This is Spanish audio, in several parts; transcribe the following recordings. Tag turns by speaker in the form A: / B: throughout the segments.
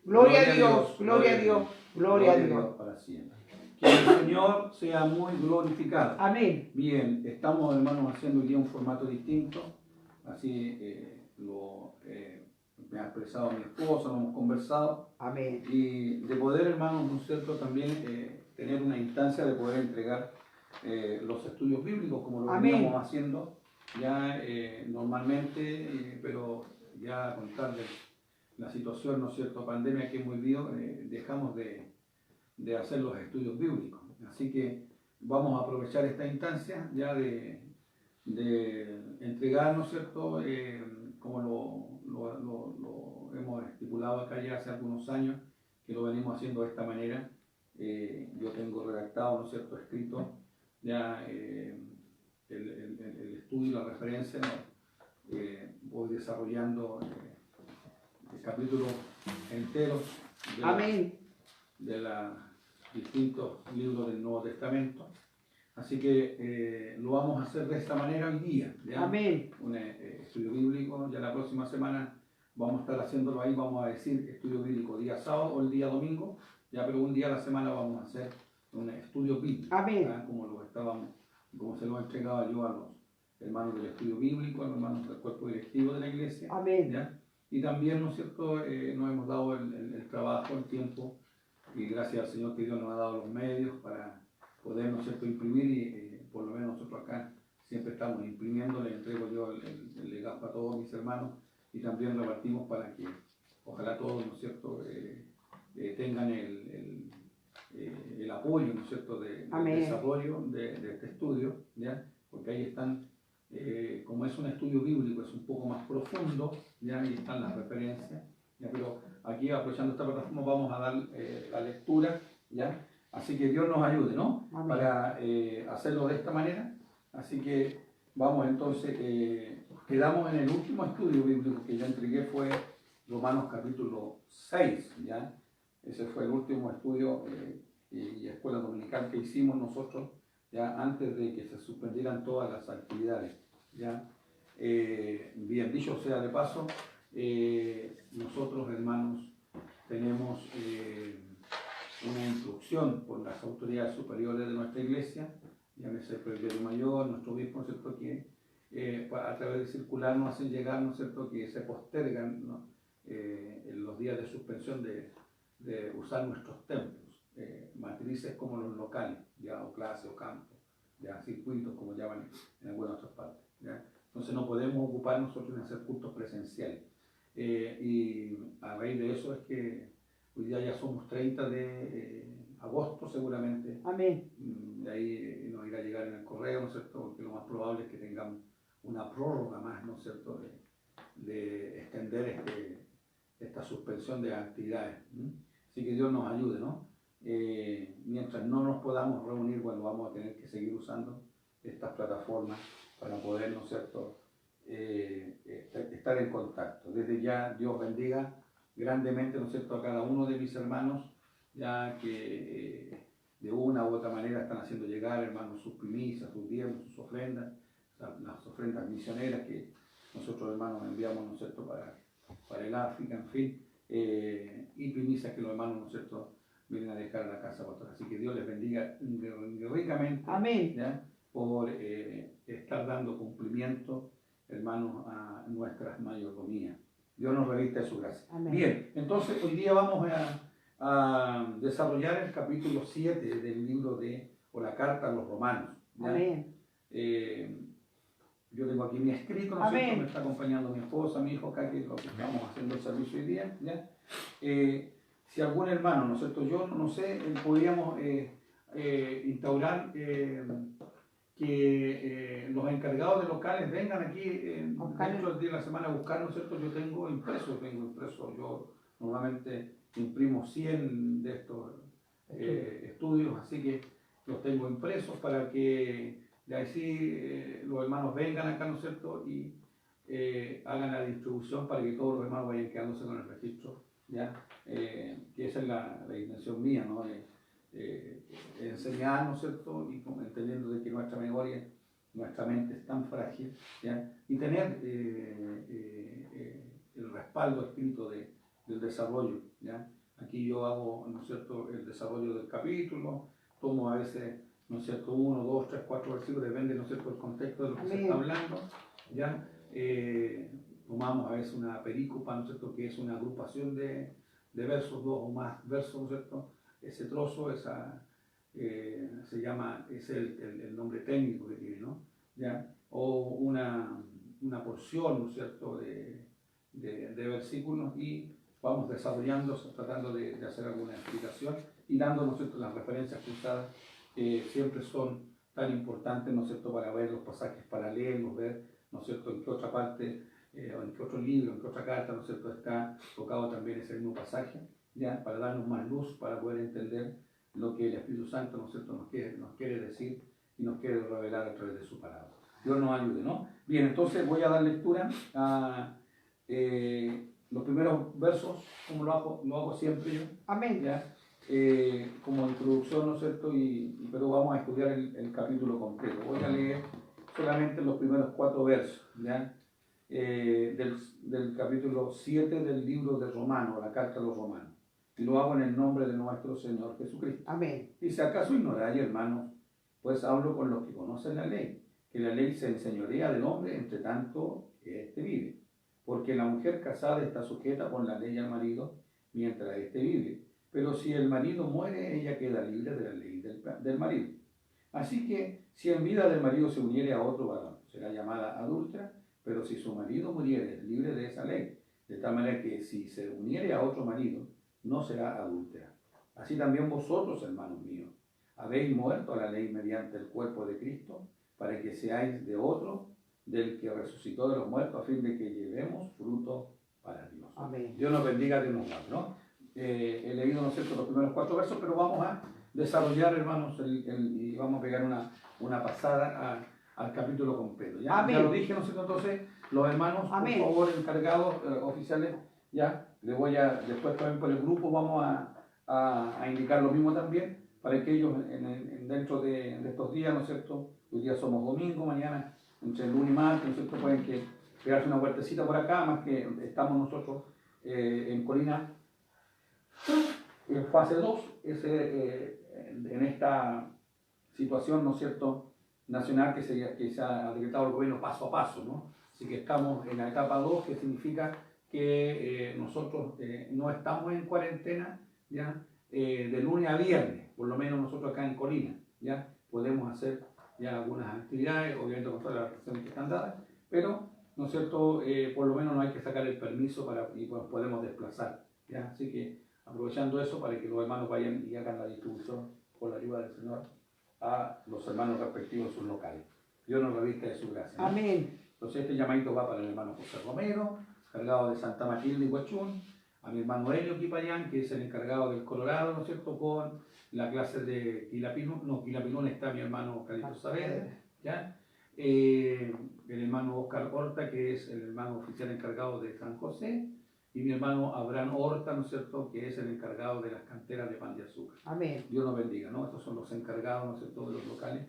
A: Gloria a Dios, gloria a Dios, gloria a Dios.
B: Para siempre. Que el Señor sea muy glorificado.
A: Amén.
B: Bien, estamos hermanos haciendo hoy día un formato distinto, así me ha expresado mi esposa, lo hemos conversado.
A: Amén.
B: Y de poder, hermanos, ¿no es cierto?, también tener una instancia de poder entregar los estudios bíblicos como lo
A: Amén.
B: veníamos haciendo ya normalmente, pero ya con tal de la situación, ¿no es cierto?, pandemia que hemos vivido, dejamos de hacer los estudios bíblicos. Así que vamos a aprovechar esta instancia ya de entregar, ¿no es cierto?, como lo hemos estipulado acá ya hace algunos años, que lo venimos haciendo de esta manera. Yo tengo redactado, ¿no es cierto?, escrito ya el estudio y la referencia, ¿no? Voy desarrollando capítulos enteros de los distintos libros del Nuevo Testamento. Así que lo vamos a hacer de esta manera hoy día. ¿Ya?
A: Amén.
B: Un estudio bíblico. Ya la próxima semana vamos a estar haciéndolo ahí. Vamos a decir estudio bíblico día sábado o el día domingo. Ya, pero un día a la semana vamos a hacer un estudio bíblico.
A: Amén.
B: Como se lo entregaba yo a los hermanos del estudio bíblico, a los hermanos del cuerpo directivo de la iglesia.
A: Amén.
B: ¿Ya? Y también, ¿no es cierto?, nos hemos dado el trabajo, el tiempo, y gracias al Señor que Dios nos ha dado los medios para poder, ¿no es cierto?, imprimir, y por lo menos nosotros acá siempre estamos imprimiendo, le entrego yo el legajo a todos mis hermanos y también repartimos para que ojalá todos, ¿no es cierto?, tengan el apoyo, ¿no es cierto?, del desarrollo de este estudio, ¿ya? Porque ahí están, como es un estudio bíblico, es un poco más profundo, ¿ya? Ahí están las referencias, ¿ya? Pero aquí, aprovechando esta plataforma, vamos a dar la lectura, ¿ya? Así que Dios nos ayude, ¿no?
A: Amén.
B: Para hacerlo de esta manera. Así que vamos entonces, quedamos en el último estudio bíblico que yo entregué, fue Romanos capítulo 6, ¿ya? Ese fue el último estudio y escuela dominical que hicimos nosotros, ya antes de que se suspendieran todas las actividades, ¿ya? Bien, dicho sea de paso, nosotros, hermanos, tenemos una instrucción por las autoridades superiores de nuestra iglesia, llámese el presbítero mayor, nuestro obispo, ¿no es cierto?, que a través de circular nos hacen llegar, ¿no es cierto?, que se postergan, ¿no?, en los días de suspensión de usar nuestros templos, matrices como los locales, ya, o clases o campos, ya, circuitos como llaman en algunas otras partes, ¿ya? Entonces no podemos ocupar nosotros en hacer cultos presenciales, y a raíz de eso es que hoy día ya somos 30 de agosto seguramente.
A: Amén.
B: De ahí nos irá a llegar en el correo, ¿no es cierto?, porque lo más probable es que tengamos una prórroga más, ¿no es cierto?, de extender esta suspensión de actividades. Así que Dios nos ayude, ¿no? Mientras no nos podamos reunir, bueno, vamos a tener que seguir usando estas plataformas para poder, ¿no es cierto?, estar en contacto. Desde ya, Dios bendiga grandemente, ¿no es cierto?, a cada uno de mis hermanos, ya que de una u otra manera están haciendo llegar, hermanos, sus primicias, sus diezmos, sus ofrendas, las ofrendas misioneras que nosotros, hermanos, enviamos, ¿no es cierto?, para el África, en fin, y primicias que los hermanos, ¿no es cierto?, vienen a dejar a la casa pastora. Así que Dios les bendiga ricamente.
A: Amén.
B: ¿Ya?, por estar dando cumplimiento, hermanos, a nuestras mayordomías. Dios nos reviste de su gracia.
A: Amén.
B: Bien, entonces hoy día vamos a desarrollar el capítulo 7 del libro o la carta a los romanos, ¿ya?
A: Amén.
B: Yo tengo aquí mi escrito, ¿no es
A: Amén.
B: cierto? Me está acompañando mi esposa, mi hijo, acá, que es lo que estamos haciendo el servicio hoy día, ¿ya? Si algún hermano, ¿no es cierto?, yo no sé, podríamos instaurar que los encargados de locales vengan aquí dentro del día de la semana a buscar, ¿no es cierto? Yo tengo impreso, yo normalmente imprimo 100 de estos estudios, así que los tengo impresos para que de así los hermanos vengan acá, ¿no es cierto?, y hagan la distribución para que todos los hermanos vayan quedándose con el registro, ¿ya? Que esa es la intención mía, ¿no?, enseñar, ¿no es cierto?, y entendiendo de que nuestra memoria, nuestra mente es tan frágil, ¿ya?, y tener el respaldo escrito del desarrollo, ¿ya? Aquí yo hago, ¿no es cierto?, el desarrollo del capítulo, tomo a veces, ¿no es cierto?, 1, 2, 3, 4 versículos, depende, ¿no es cierto?, el contexto de lo que se está hablando, ¿ya? Tomamos a veces una perícopa, ¿no es cierto?, que es una agrupación de versos, 2 o más versos, ¿no es cierto?, ese trozo, se llama, es el nombre técnico que tiene, ¿no? ¿Ya? O una porción, ¿no es cierto?, de versículos, y vamos desarrollando, tratando de hacer alguna explicación y dando, ¿no es cierto?, las referencias cruzadas que siempre son tan importantes, ¿no es cierto?, para ver los pasajes paralelos, ver, ¿no es cierto?, en qué otra parte, o en qué otro libro, en qué otra carta, ¿no es cierto?, está tocado también ese mismo pasaje, ¿ya?, para darnos más luz, para poder entender lo que el Espíritu Santo, ¿no es cierto?, nos quiere decir y nos quiere revelar a través de su palabra. Dios nos ayude, ¿no? Bien, entonces voy a dar lectura a los primeros versos, como lo hago siempre yo.
A: Amén.
B: ¿Ya? Como introducción, ¿no es cierto? Pero vamos a estudiar el capítulo completo. Voy a leer solamente los primeros 4 versos, ¿ya? Del capítulo 7 del libro de Romanos, la carta a los Romanos. Y lo hago en el nombre de nuestro Señor Jesucristo.
A: Amén.
B: Dice: ¿acaso ignoráis, hermanos? Pues hablo con los que conocen la ley, que la ley se enseñorea del hombre entre tanto que éste vive. Porque la mujer casada está sujeta con la ley al marido mientras éste vive. Pero si el marido muere, ella queda libre de la ley del marido. Así que si en vida del marido se uniere a otro varón, será llamada adúltera, pero si su marido muriere, es libre de esa ley. De tal manera que si se uniere a otro marido, no será adúltera. Así también vosotros, hermanos míos, habéis muerto a la ley mediante el cuerpo de Cristo, para que seáis de otro, del que resucitó de los muertos, a fin de que llevemos fruto para Dios.
A: Amén.
B: Dios nos bendiga, Dios nos guarde, ¿no? He leído, ¿no es cierto?, los primeros 4 versos, pero vamos a desarrollar, hermanos, y vamos a pegar una pasada al capítulo completo. ¿Ya? Ya lo dije, ¿no es cierto? Entonces, los hermanos,
A: Amén,
B: por favor, encargados, oficiales, ya, después también por el grupo vamos a indicar lo mismo también, para que ellos dentro de estos días, ¿no es cierto? Hoy día somos domingo, mañana, entre el lunes y martes, ¿no es cierto?, pueden pegarse una vueltecita por acá, más que estamos nosotros en Colina, en fase 2, en esta situación, ¿no es cierto?, nacional que se ha decretado el gobierno paso a paso, ¿no? Así que estamos en la etapa 2, que significa que nosotros no estamos en cuarentena, ¿ya? De lunes a viernes, por lo menos nosotros acá en Colina, ¿ya? Podemos hacer ya algunas actividades, obviamente con todas las restricciones que están dadas, pero, ¿no es cierto?, por lo menos no hay que sacar el permiso y pues, podemos desplazar, ¿ya? Así que aprovechando eso para que los hermanos vayan y hagan la distribución con la ayuda del Señor a los hermanos respectivos en sus locales. Dios nos revista de su gracia, ¿no?
A: amén.
B: Entonces este llamadito va para el hermano José Romero, encargado de Santa Matilde y Huachún, a mi hermano Helio Quipayán, que es el encargado del Colorado, ¿no es cierto?, con la clase de Quilapilún. No, Quilapilún está mi hermano Carlitos Saavedra, ¿ya? El hermano Oscar Horta, que es el hermano oficial encargado de San José, y mi hermano Abraham Horta, ¿no es cierto?, que es el encargado de las canteras de pan de azúcar.
A: Amén.
B: Dios nos bendiga, ¿no? Estos son los encargados, ¿no es cierto?, de los locales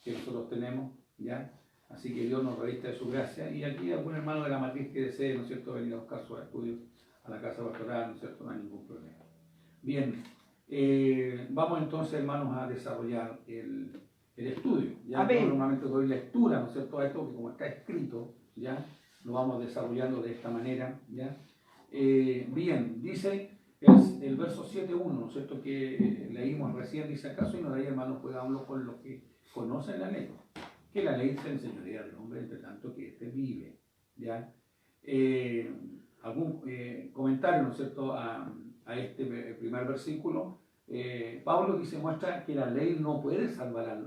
B: que nosotros tenemos, ¿ya? Así que Dios nos revista de su gracia. Y aquí algún hermano de la matriz que desee, ¿no es cierto?, venir a buscar sus estudios a la casa pastoral, ¿no es cierto?, no hay ningún problema. Bien, vamos entonces, hermanos, a desarrollar el estudio. ¿Ya? Yo normalmente doy lectura, ¿no es cierto?, a esto que como está escrito, ¿ya? Lo vamos desarrollando de esta manera, ¿ya? Bien, dice el verso 7.1, ¿no es cierto?, que leímos recién, dice: ¿acaso ignoráis, hermanos, pues hablo con los que conocen la ley? Que la ley se enseñorea del hombre entre tanto que éste vive, ¿ya? Algún comentario, ¿no es cierto?, a este primer versículo. Pablo muestra que la ley no puede salvar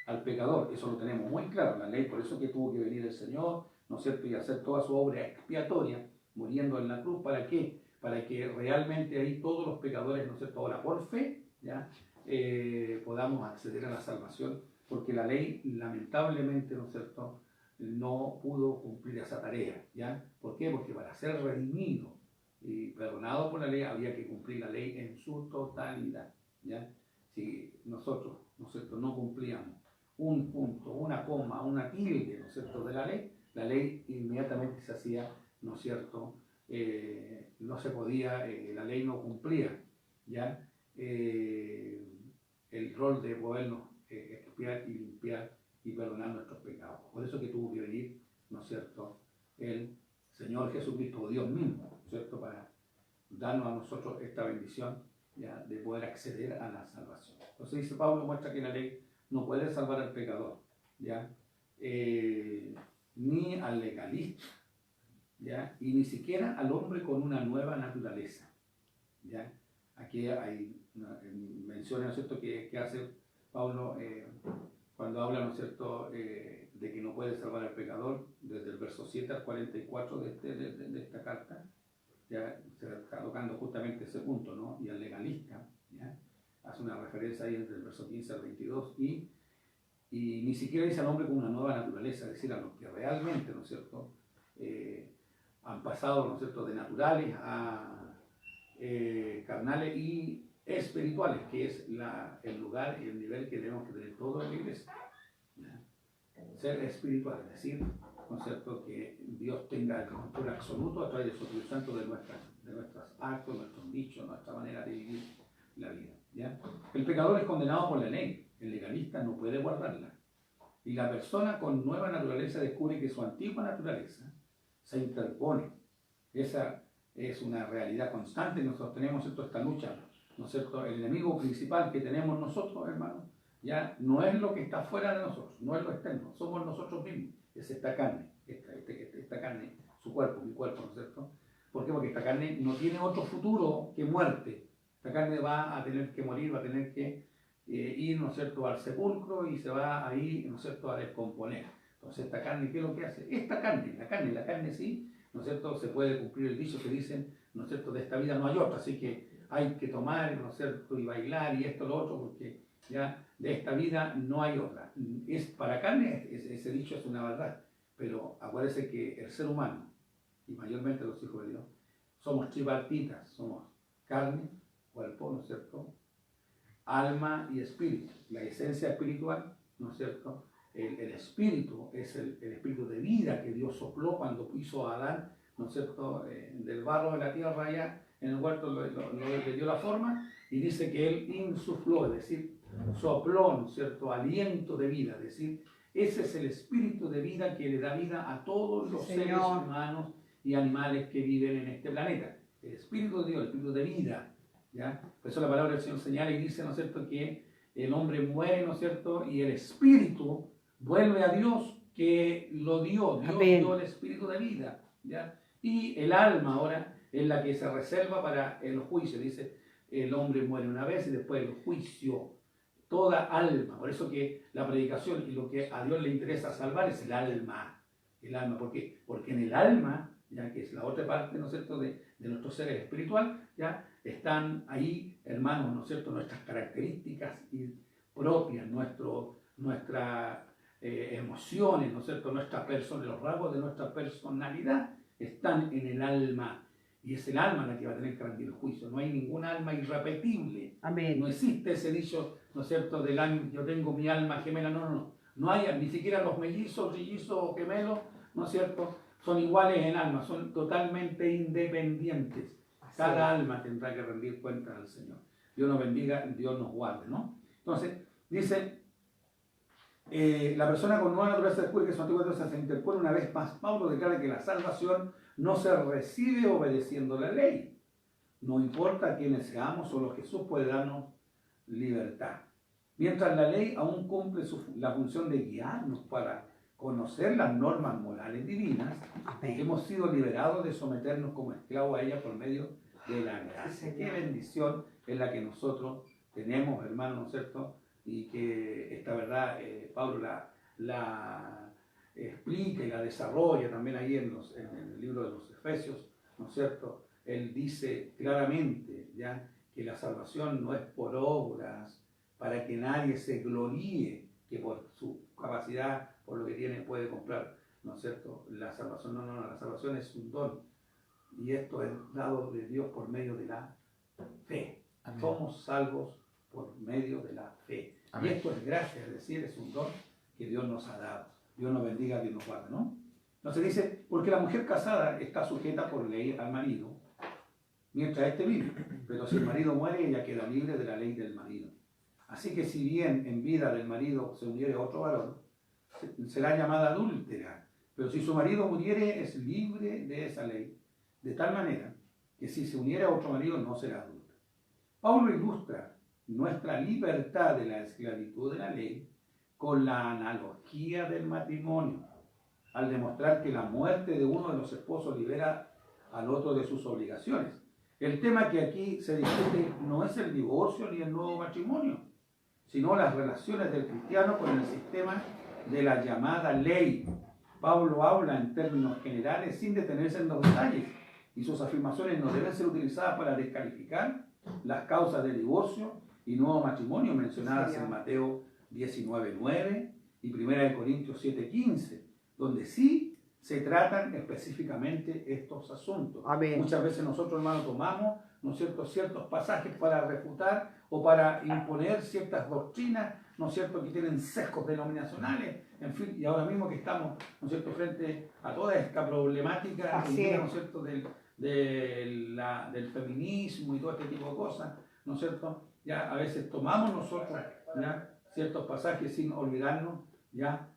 B: al pecador, eso lo tenemos muy claro, la ley, por eso que tuvo que venir el Señor, ¿no es cierto?, y hacer toda su obra expiatoria, muriendo en la cruz. ¿Para qué? Para que realmente ahí todos los pecadores, ¿no es cierto?, ahora por fe, ¿ya? Podamos acceder a la salvación, porque la ley lamentablemente, ¿no es cierto?, no pudo cumplir esa tarea, ¿ya? ¿Por qué? Porque para ser redimido y perdonado por la ley había que cumplir la ley en su totalidad, ¿ya? Si nosotros, ¿no es cierto?, no cumplíamos un punto, una coma, una tilde, ¿no es cierto?, de la ley inmediatamente se hacía, ¿no es cierto?, no se podía, la ley no cumplía ¿ya? El rol de podernos expiar y limpiar y perdonar nuestros pecados. Por eso que tuvo que venir, ¿no es cierto?, el Señor Jesucristo, o Dios mismo, ¿no es cierto?, para darnos a nosotros esta bendición, ¿ya?, de poder acceder a la salvación. Entonces dice Pablo, muestra que la ley no puede salvar al pecador, ¿ya? Ni al legalista, ¿ya?, y ni siquiera al hombre con una nueva naturaleza, ¿ya? Aquí hay menciones, ¿no es cierto?, que hace Pablo cuando habla, ¿no es cierto?, de que no puede salvar al pecador, desde el verso 7 al 44 de esta carta, ya se está tocando justamente ese punto, ¿no? Y al legalista, ¿ya?, hace una referencia ahí entre el verso 15 al 22, y ni siquiera dice al hombre con una nueva naturaleza, es decir, a los que realmente, ¿no es cierto?, han pasado, ¿no es cierto?, de naturales a carnales y espirituales, que es el lugar y el nivel que tenemos que tener todos en la iglesia, ¿ya? Ser espiritual, es decir, ¿no es cierto?, que Dios tenga el control absoluto a través de su Espíritu Santo de nuestros actos, nuestros dichos, nuestra manera de vivir la vida, ¿ya? El pecador es condenado por la ley, el legalista no puede guardarla, y la persona con nueva naturaleza descubre que su antigua naturaleza se interpone. Esa es una realidad constante. Nosotros tenemos, ¿cierto?, esta lucha, ¿no es cierto? El enemigo principal que tenemos nosotros, hermanos, ya no es lo que está fuera de nosotros, no es lo externo, somos nosotros mismos. Es esta carne, esta carne, su cuerpo, mi cuerpo, ¿no es cierto? ¿Por qué? Porque esta carne no tiene otro futuro que muerte. Esta carne va a tener que morir, va a tener que ir, ¿no es cierto?, al sepulcro y se va ahí, ¿no es cierto?, a descomponer. Entonces, esta carne, ¿qué es lo que hace? Esta carne, la carne sí, ¿no es cierto?, se puede cumplir el dicho que dicen, ¿no es cierto?, de esta vida no hay otra, así que hay que tomar, ¿no es cierto?, y bailar y esto, lo otro, porque ya de esta vida no hay otra. Es para carne, ese dicho es una verdad, pero acuérdense que el ser humano, y mayormente los hijos de Dios, somos tripartitas, somos carne, cuerpo, ¿no es cierto?, alma y espíritu. La esencia espiritual, ¿no es cierto?, el espíritu es el espíritu de vida que Dios sopló cuando hizo a Adán, ¿no es cierto?, del barro de la tierra allá en el huerto le dio la forma, y dice que él insufló, es decir, sopló, ¿no es cierto?, aliento de vida, es decir, ese es el espíritu de vida que le da vida a todos los seres humanos y animales que viven en este planeta. El espíritu de Dios, el espíritu de vida, ¿ya? Por eso la palabra del Señor señala y dice, ¿no es cierto?, que el hombre muere, ¿no es cierto?, y el espíritu vuelve a Dios que lo dio. Dios dio el espíritu de vida, ¿ya? Y el alma ahora es la que se reserva para el juicio. Dice, el hombre muere una vez y después el juicio. Toda alma. Por eso que la predicación y lo que a Dios le interesa salvar es el alma. El alma, ¿por qué? Porque en el alma, ya que es la otra parte, ¿no es cierto?, de nuestro ser espiritual, ya están ahí, hermanos, ¿no es cierto?, nuestras características propias, nuestras emociones, ¿no es cierto?, los rasgos de nuestra personalidad están en el alma. Y es el alma la que va a tener que rendir el juicio. No hay ningún alma irrepetible.
A: Amén.
B: No existe ese dicho, ¿no es cierto?, del alma, yo tengo mi alma gemela. No. No hay, ni siquiera los mellizos, trillizos o gemelos, ¿no es cierto?, son iguales en alma, son totalmente independientes. Cada alma tendrá que rendir cuenta al Señor. Dios nos bendiga, Dios nos guarde, ¿no? Entonces, dice, la persona con nueva naturaleza descubre que su antigua naturaleza se interpone una vez más. Pablo declara que la salvación no se recibe obedeciendo la ley. No importa quiénes seamos, solo Jesús puede darnos libertad. Mientras la ley aún cumple la función de guiarnos para conocer las normas morales divinas, hemos sido liberados de someternos como esclavos a ella por medio de la gracia. Qué bendición es la que nosotros tenemos, hermanos, ¿no es cierto? Y que esta verdad Pablo la explica y la desarrolla también ahí en el libro de los Efesios, ¿no es cierto? Él dice claramente ya que la salvación no es por obras, para que nadie se gloríe que por su capacidad, por lo que tiene, puede comprar, ¿no es cierto?, la salvación. No, la salvación es un don, y esto es dado de Dios por medio de la fe. Amén. Somos salvos por medio de la fe. Amén. Y esto es gracia, es decir, es un don que Dios nos ha dado. Dios nos bendiga, Dios nos guarde, ¿no? Entonces dice, porque la mujer casada está sujeta por ley al marido, mientras éste vive. Pero si el marido muere, ella queda libre de la ley del marido. Así que si bien en vida del marido se uniere a otro varón, será llamada adúltera. Pero si su marido muriere, es libre de esa ley, de tal manera que si se uniere a otro marido, no será adúltera. Pablo ilustra nuestra libertad de la esclavitud de la ley con la analogía del matrimonio, al demostrar que la muerte de uno de los esposos libera al otro de sus obligaciones. El tema que aquí se discute no es el divorcio ni el nuevo matrimonio, sino las relaciones del cristiano con el sistema de la llamada ley. Pablo habla en términos generales sin detenerse en los detalles, y sus afirmaciones no deben ser utilizadas para descalificar las causas de divorcio y nuevo matrimonio mencionadas en Mateo 19:9 y 1 Corintios 7:15, donde sí se tratan específicamente estos asuntos.
A: Amén.
B: Muchas veces nosotros, hermanos, tomamos, ¿no es cierto?, ciertos pasajes para refutar o para imponer ciertas doctrinas, ¿no es cierto?, que tienen sesgos denominacionales, en fin, y ahora mismo que estamos, ¿no es cierto?, frente a toda esta problemática, ¿no es cierto?, del feminismo y todo este tipo de cosas, ¿no es cierto?, ya a veces tomamos nosotros, ¿ya?, ciertos pasajes sin olvidarnos, ¿ya?,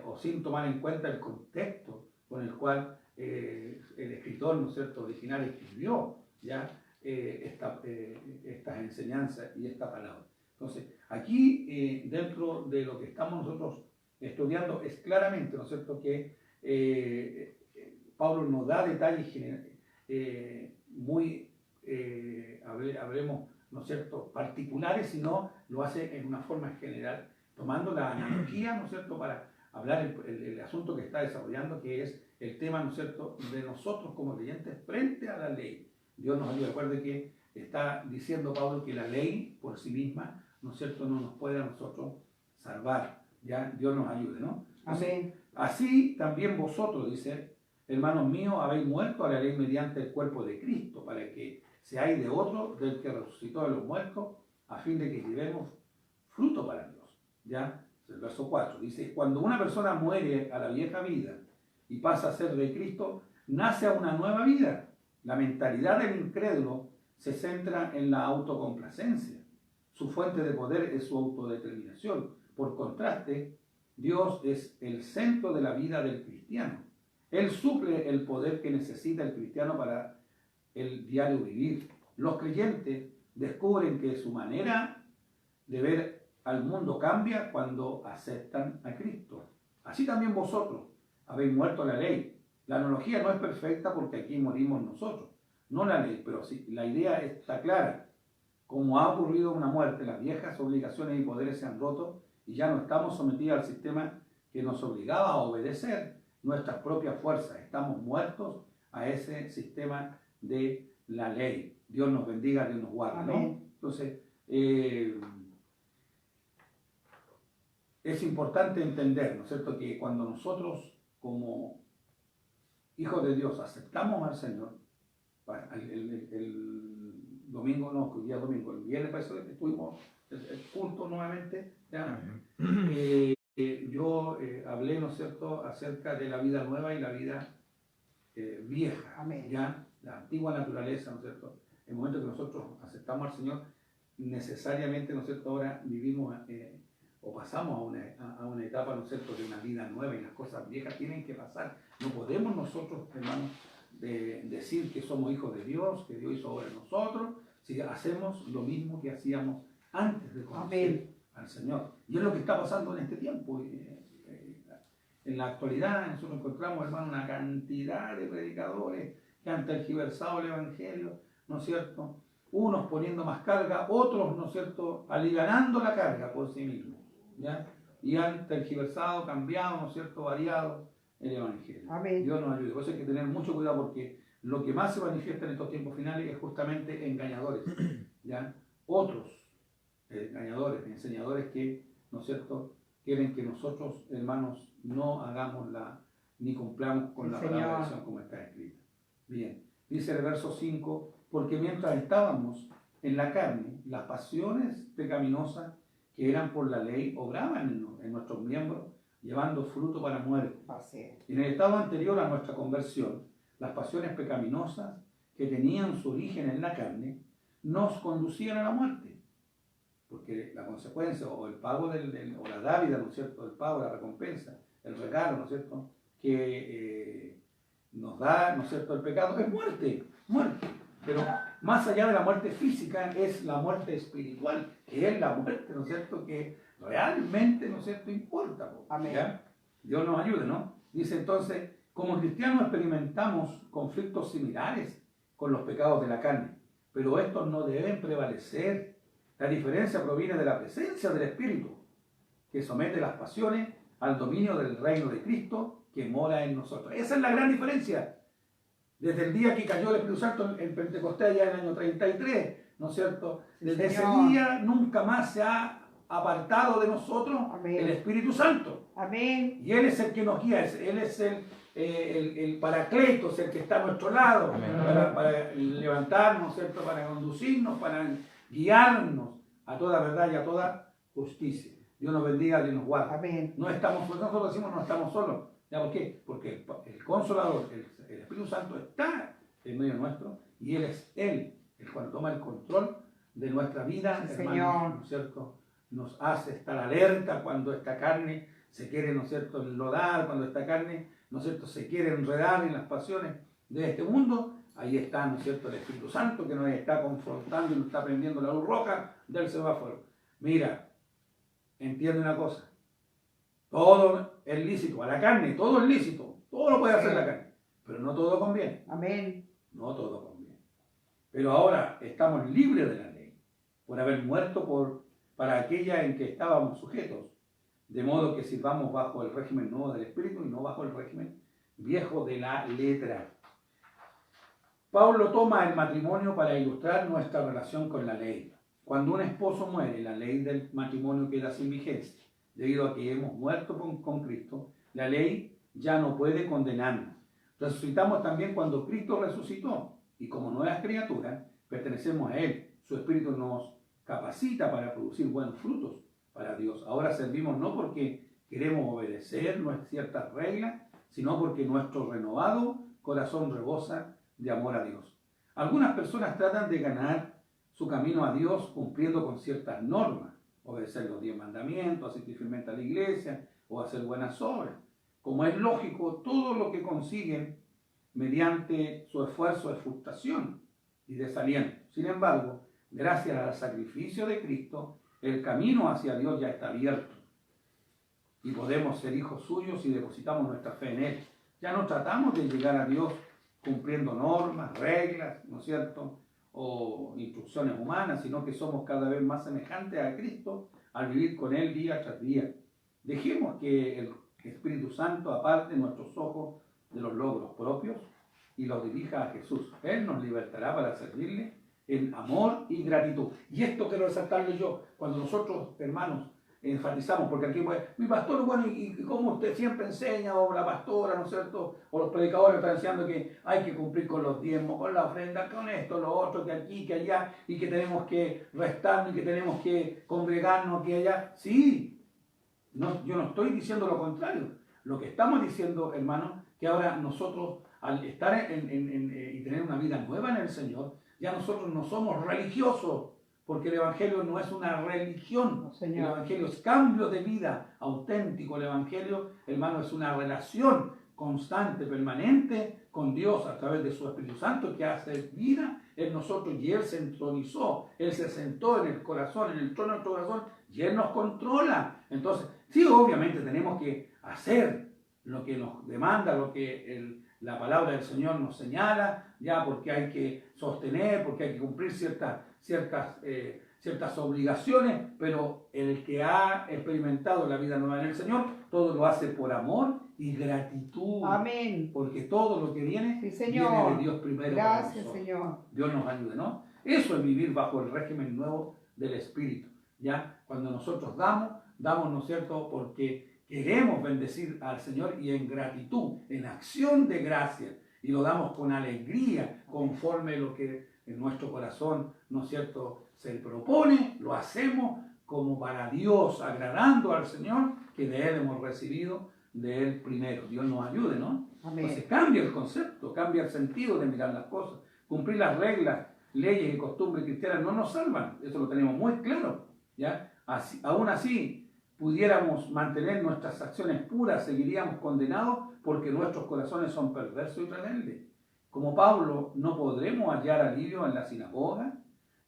B: o sin tomar en cuenta el contexto con el cual el escritor, ¿no es cierto?, original escribió, ¿ya?, estas enseñanzas y esta palabra. Entonces, aquí dentro de lo que estamos nosotros estudiando es claramente, ¿no es cierto?, que Pablo nos da detalles muy, habremos, ¿no es cierto?, particulares, sino lo hace en una forma general, tomando la analogía, ¿no es cierto?, para hablar el asunto que está desarrollando, que es el tema, ¿no es cierto?, de nosotros como creyentes frente a la ley. Dios nos ayude. Recuerde que está diciendo Pablo que la ley por sí misma, ¿no es cierto?, no nos puede a nosotros salvar. Ya, Dios nos ayude, ¿no?
A: Amén.
B: Así también vosotros, dice, hermanos míos, habéis muerto a la ley mediante el cuerpo de Cristo, para que seáis de otro, del que resucitó de los muertos, a fin de que llevemos fruto para Dios. Ya, el verso 4 dice, cuando una persona muere a la vieja vida y pasa a ser de Cristo, nace a una nueva vida. La mentalidad del incrédulo se centra en la autocomplacencia. Su fuente de poder es su autodeterminación. Por contraste, Dios es el centro de la vida del cristiano. Él suple el poder que necesita el cristiano para el diario vivir. Los creyentes descubren que su manera de ver al mundo cambia cuando aceptan a Cristo. Así también vosotros habéis muerto a la ley. La analogía no es perfecta porque aquí morimos nosotros, no la ley, pero sí, la idea está clara. Como ha ocurrido una muerte, las viejas obligaciones y poderes se han roto y ya no estamos sometidos al sistema que nos obligaba a obedecer nuestras propias fuerzas. Estamos muertos a ese sistema de la ley. Dios nos bendiga, Dios nos guarde, ¿no? Entonces, es importante entender, ¿no es cierto?, que cuando nosotros como hijos de Dios aceptamos al Señor, el domingo, no, el día domingo, el viernes pasado estuvimos el culto nuevamente, ¿ya? Yo hablé, ¿no es cierto?, acerca de la vida nueva y la vida vieja.
A: Amén.
B: ¿Ya? La antigua naturaleza, ¿no es cierto? En el momento que nosotros aceptamos al Señor, necesariamente, ¿no es cierto?, ahora vivimos o pasamos a una etapa, ¿no es cierto?, de una vida nueva, y las cosas viejas tienen que pasar. No podemos nosotros, hermanos, decir que somos hijos de Dios, que Dios hizo obra en nosotros, si hacemos lo mismo que hacíamos antes de conocer al Señor. Y es lo que está pasando en este tiempo. En la actualidad nosotros encontramos, hermano, una cantidad de predicadores que han tergiversado el Evangelio, ¿no es cierto?, unos poniendo más carga, otros, ¿no es cierto?, alivianando la carga por sí mismos, ¿ya? Y han tergiversado, cambiado, ¿no es cierto?, variado el Evangelio.
A: Amén.
B: Dios nos ayude. Por eso hay que tener mucho cuidado, porque lo que más se manifiesta en estos tiempos finales es justamente engañadores, ¿ya? Otros engañadores, enseñadores que, ¿no es cierto?, quieren que nosotros, hermanos, no hagamos ni cumplamos con la palabra de Dios como está escrita. Bien, dice el verso 5, porque mientras estábamos en la carne, las pasiones pecaminosas que eran por la ley obraban en nuestros miembros, llevando fruto para muerte. Y en el estado anterior a nuestra conversión, las pasiones pecaminosas que tenían su origen en la carne nos conducían a la muerte. Porque la consecuencia o el pago o la dávida, ¿no es cierto?, el pago, la recompensa, el regalo, ¿no es cierto?, que nos da, ¿no es cierto?, el pecado es muerte, muerte. Pero más allá de la muerte física es la muerte espiritual, que es la muerte, ¿no es cierto?, que realmente, ¿no es cierto?, importa.
A: Amén.
B: ¿Ya? Dios nos ayude, ¿no? Dice entonces, como cristianos experimentamos conflictos similares con los pecados de la carne, pero estos no deben prevalecer. La diferencia proviene de la presencia del Espíritu, que somete las pasiones al dominio del reino de Cristo que mora en nosotros. Esa es la gran diferencia. Desde el día que cayó el Espíritu Santo en Pentecostés, ya en el año 33, ¿no es cierto? Desde ese día nunca más se ha apartado de nosotros
A: Amén.
B: el Espíritu Santo.
A: Amén.
B: Y Él es el que nos guía, Él es el Paracletos, el que está a nuestro lado, para levantarnos, ¿cierto?, para conducirnos, para guiarnos a toda verdad y a toda justicia. Dios nos bendiga, Dios nos guarde.
A: Amén.
B: Nosotros decimos no estamos solos. ¿Ya por qué? Porque el Consolador, el Espíritu Santo está en medio nuestro y Él es Él, el cual toma el control de nuestra vida,
A: Sí,
B: hermanos,
A: Señor.
B: ¿no es cierto? Nos hace estar alerta cuando esta carne se quiere, ¿no es cierto?, enlodar, cuando esta carne, ¿no es cierto?, se quiere enredar en las pasiones de este mundo. Ahí está, ¿no es cierto?, el Espíritu Santo que nos está confrontando y nos está prendiendo la luz roja del semáforo. Mira, entiende una cosa, todo es lícito, a la carne, todo es lícito, todo lo puede hacer la carne, pero no todo conviene.
A: Amén.
B: No todo conviene. Pero ahora estamos libres de la ley, por haber muerto para aquella en que estábamos sujetos, de modo que sirvamos bajo el régimen nuevo del Espíritu y no bajo el régimen viejo de la letra. Pablo toma el matrimonio para ilustrar nuestra relación con la ley. Cuando un esposo muere, la ley del matrimonio queda sin vigencia. Debido a que hemos muerto con Cristo, la ley ya no puede condenarnos. Resucitamos también cuando Cristo resucitó, y como nuevas criaturas, pertenecemos a Él. Su Espíritu nos capacita para producir buenos frutos para Dios. Ahora servimos no porque queremos obedecer ciertas reglas, sino porque nuestro renovado corazón rebosa de amor a Dios. Algunas personas tratan de ganar su camino a Dios cumpliendo con ciertas normas, obedecer los 10 mandamientos, asistir fielmente a la iglesia o hacer buenas obras. Como es lógico, todo lo que consiguen mediante su esfuerzo es frustración y desaliento. Sin embargo, gracias al sacrificio de Cristo, el camino hacia Dios ya está abierto y podemos ser hijos suyos y depositamos nuestra fe en Él. Ya no tratamos de llegar a Dios cumpliendo normas, reglas, ¿no es cierto?, o instrucciones humanas, sino que somos cada vez más semejantes a Cristo al vivir con Él día tras día. Dejemos que el Espíritu Santo aparte nuestros ojos de los logros propios y los dirija a Jesús. Él nos libertará para servirle en amor y gratitud. Y esto quiero resaltarle yo, cuando nosotros, hermanos, enfatizamos, porque aquí pues, mi pastor, bueno, y como usted siempre enseña, o la pastora, ¿no es cierto?, o los predicadores están enseñando que hay que cumplir con los diezmos, con la ofrenda, con esto, lo otro, que aquí, que allá, y que tenemos que restarnos, y que tenemos que congregarnos aquí y allá. Sí, no, yo no estoy diciendo lo contrario. Lo que estamos diciendo, hermanos, que ahora nosotros, al estar y tener una vida nueva en el Señor, ya nosotros no somos religiosos, porque el Evangelio no es una religión.
A: No,
B: el Evangelio es cambio de vida auténtico. El Evangelio, hermano, es una relación constante, permanente con Dios a través de su Espíritu Santo que hace vida en nosotros, y Él se entronizó, Él se sentó en el corazón, en el trono de nuestro corazón, y Él nos controla. Entonces, sí, obviamente tenemos que hacer lo que nos demanda, lo que la palabra del Señor nos señala, ya, porque hay que sostener, porque hay que cumplir ciertas obligaciones, pero el que ha experimentado la vida nueva en el Señor, todo lo hace por amor y gratitud.
A: Amén.
B: Porque todo lo que viene,
A: Sí, Señor.
B: viene de Dios primero.
A: Gracias, Señor.
B: Dios nos ayude, ¿no? Eso es vivir bajo el régimen nuevo del Espíritu, ¿ya? Cuando nosotros damos, ¿no es cierto?, porque queremos bendecir al Señor y en gratitud, en acción de gracia, y lo damos con alegría, conforme lo que en nuestro corazón, ¿no es cierto?, se propone, lo hacemos como para Dios, agradando al Señor, que de Él hemos recibido, de Él primero. Dios nos ayude, ¿no?
A: Amén.
B: Entonces cambia el concepto, cambia el sentido de mirar las cosas. Cumplir las reglas, leyes y costumbres cristianas no nos salvan, eso lo tenemos muy claro, ¿ya? Aún así, pudiéramos mantener nuestras acciones puras, seguiríamos condenados porque nuestros corazones son perversos y rebeldes. Como Pablo, no podremos hallar alivio en la sinagoga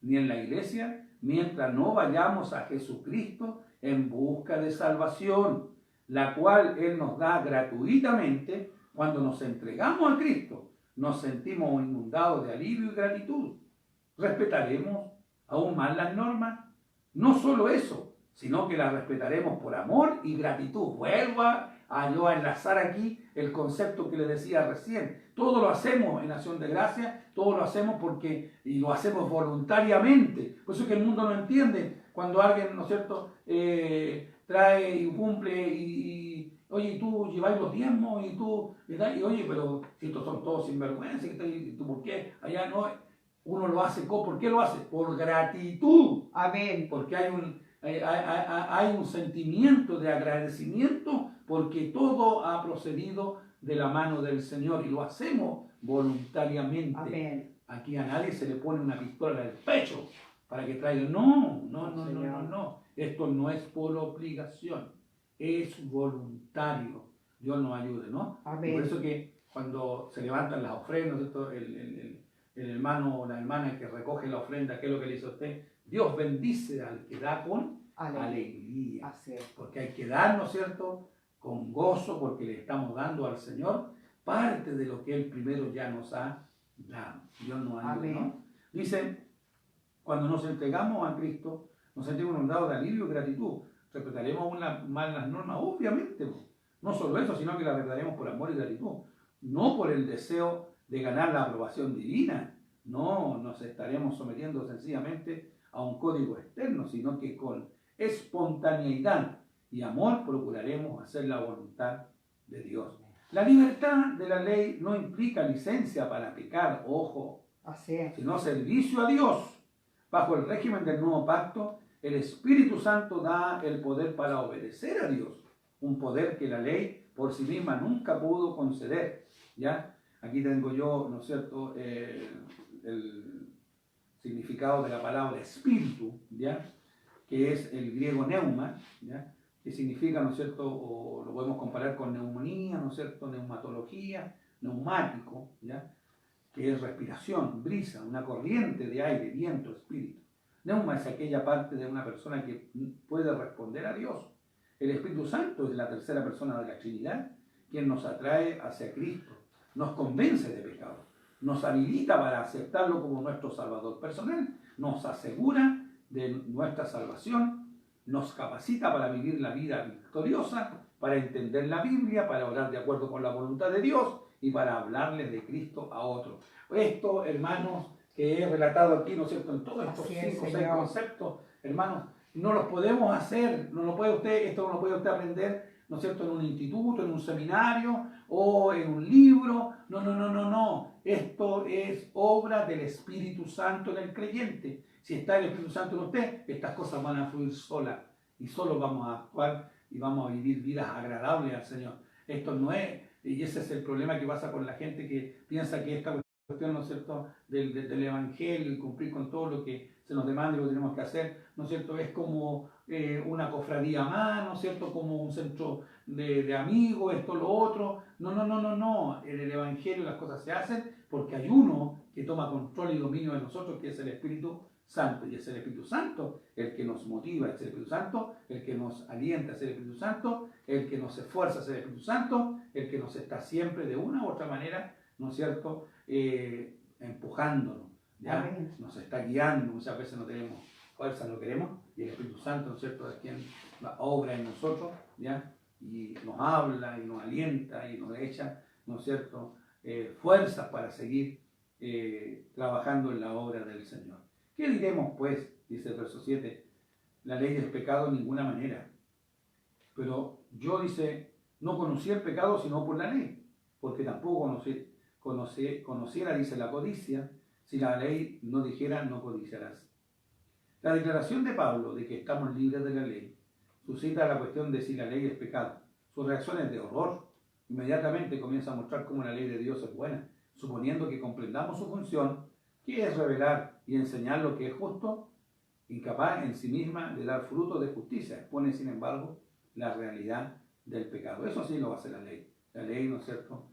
B: ni en la iglesia mientras no vayamos a Jesucristo en busca de salvación, la cual Él nos da gratuitamente cuando nos entregamos a Cristo. Nos sentimos inundados de alivio y gratitud. Respetaremos aún más las normas. No solo eso, sino que las respetaremos por amor y gratitud. Vuelvo a yo a enlazar aquí el concepto que le decía recién. Todo lo hacemos en acción de gracia, todo lo hacemos y lo hacemos voluntariamente. Por eso es que el mundo no entiende cuando alguien, ¿no es cierto?, trae y cumple oye, y tú lleváis los diezmos y tú, y oye, pero si estos son todos sinvergüenza, ¿y tú por qué? Allá no, uno lo hace, ¿por qué lo hace? Por gratitud.
A: Amén.
B: Porque hay un sentimiento de agradecimiento porque todo ha procedido de la mano del Señor y lo hacemos voluntariamente.
A: Amén.
B: Aquí a nadie se le pone una pistola en el pecho para que traiga. No. Esto no es por obligación, es voluntario. Dios nos ayude, ¿no?
A: Amén.
B: Por eso que cuando se levantan las ofrendas, el hermano o la hermana que recoge la ofrenda, ¿qué es lo que le dice a usted? Dios bendice al que da con alegría. Porque hay que dar, ¿no es cierto?, con gozo, porque le estamos dando al Señor parte de lo que Él primero ya nos ha dado. Dios nos ayude, ¿no? Dice, cuando nos entregamos a Cristo, nos sentimos inundados de alivio y gratitud. Respetaremos aún más las normas, obviamente. No solo eso, sino que las respetaremos por amor y gratitud. No por el deseo de ganar la aprobación divina. No nos estaremos sometiendo sencillamente a un código externo, sino que con espontaneidad y amor procuraremos hacer la voluntad de Dios. La libertad de la ley no implica licencia para pecar, ojo, sino servicio a Dios. Bajo el régimen del nuevo pacto, el Espíritu Santo da el poder para obedecer a Dios, un poder que la ley por sí misma nunca pudo conceder. ¿Ya? Aquí tengo yo, ¿no es cierto?, el significado de la palabra espíritu, ¿ya?, que es el griego neuma, ¿ya?, que significa, ¿no es cierto?, o lo podemos comparar con neumonía, ¿no es cierto?, neumatología, neumático, ¿ya?, que es respiración, brisa, una corriente de aire, viento, espíritu. Neuma es aquella parte de una persona que puede responder a Dios. El Espíritu Santo es la tercera persona de la Trinidad, quien nos atrae hacia Cristo, nos convence de pecado, nos habilita para aceptarlo como nuestro Salvador personal, nos asegura de nuestra salvación, nos capacita para vivir la vida victoriosa, para entender la Biblia, para orar de acuerdo con la voluntad de Dios y para hablarle de Cristo a otros. Esto, hermanos, que he relatado aquí, ¿no es cierto?, en todos estos 5 o 6 conceptos, hermanos, no los podemos hacer, no lo puede usted, esto no lo puede usted aprender, ¿no es cierto?, en un instituto, en un seminario o en un libro. No. Esto es obra del Espíritu Santo en el creyente. Si está el Espíritu Santo en usted, estas cosas van a fluir solas y solo vamos a actuar y vamos a vivir vidas agradables al Señor. Esto no es, y ese es el problema que pasa con la gente que piensa que esta cuestión, ¿no es cierto?, del Evangelio y cumplir con todo lo que se nos demanda y lo que tenemos que hacer, ¿no es cierto?, es como una cofradía más, ¿no es cierto?, como un centro de amigos, esto, lo otro. No. En el Evangelio las cosas se hacen porque hay uno que toma control y dominio de nosotros, que es el Espíritu Santo. Y es el Espíritu Santo el que nos motiva, es el Espíritu Santo el que nos alienta, es el Espíritu Santo el que nos esfuerza, es el Espíritu Santo el que nos está siempre de una u otra manera, ¿no es cierto?, empujándonos, ¿ya? Amén. Nos está guiando, muchas veces no tenemos fuerza, no queremos, y el Espíritu Santo, ¿no es cierto?, es quien obra en nosotros, ¿ya?, y nos habla y nos alienta y nos echa, ¿no es cierto?, fuerzas para seguir trabajando en la obra del Señor. ¿Qué diremos, pues? Dice el verso 7, la ley del pecado en ninguna manera. Pero yo, dice, no conocí el pecado sino por la ley, porque tampoco conociera, dice, la codicia, si la ley no dijera no codiciarás. La declaración de Pablo de que estamos libres de la ley suscita la cuestión de si la ley es pecado. Su reacción es de horror. Inmediatamente comienza a mostrar cómo la ley de Dios es buena, suponiendo que comprendamos su función ¿Qué es revelar y enseñar lo que es justo? Incapaz en sí misma de dar fruto de justicia. Expone, sin embargo, la realidad del pecado. Eso sí lo hace la ley. La ley, ¿no es cierto?,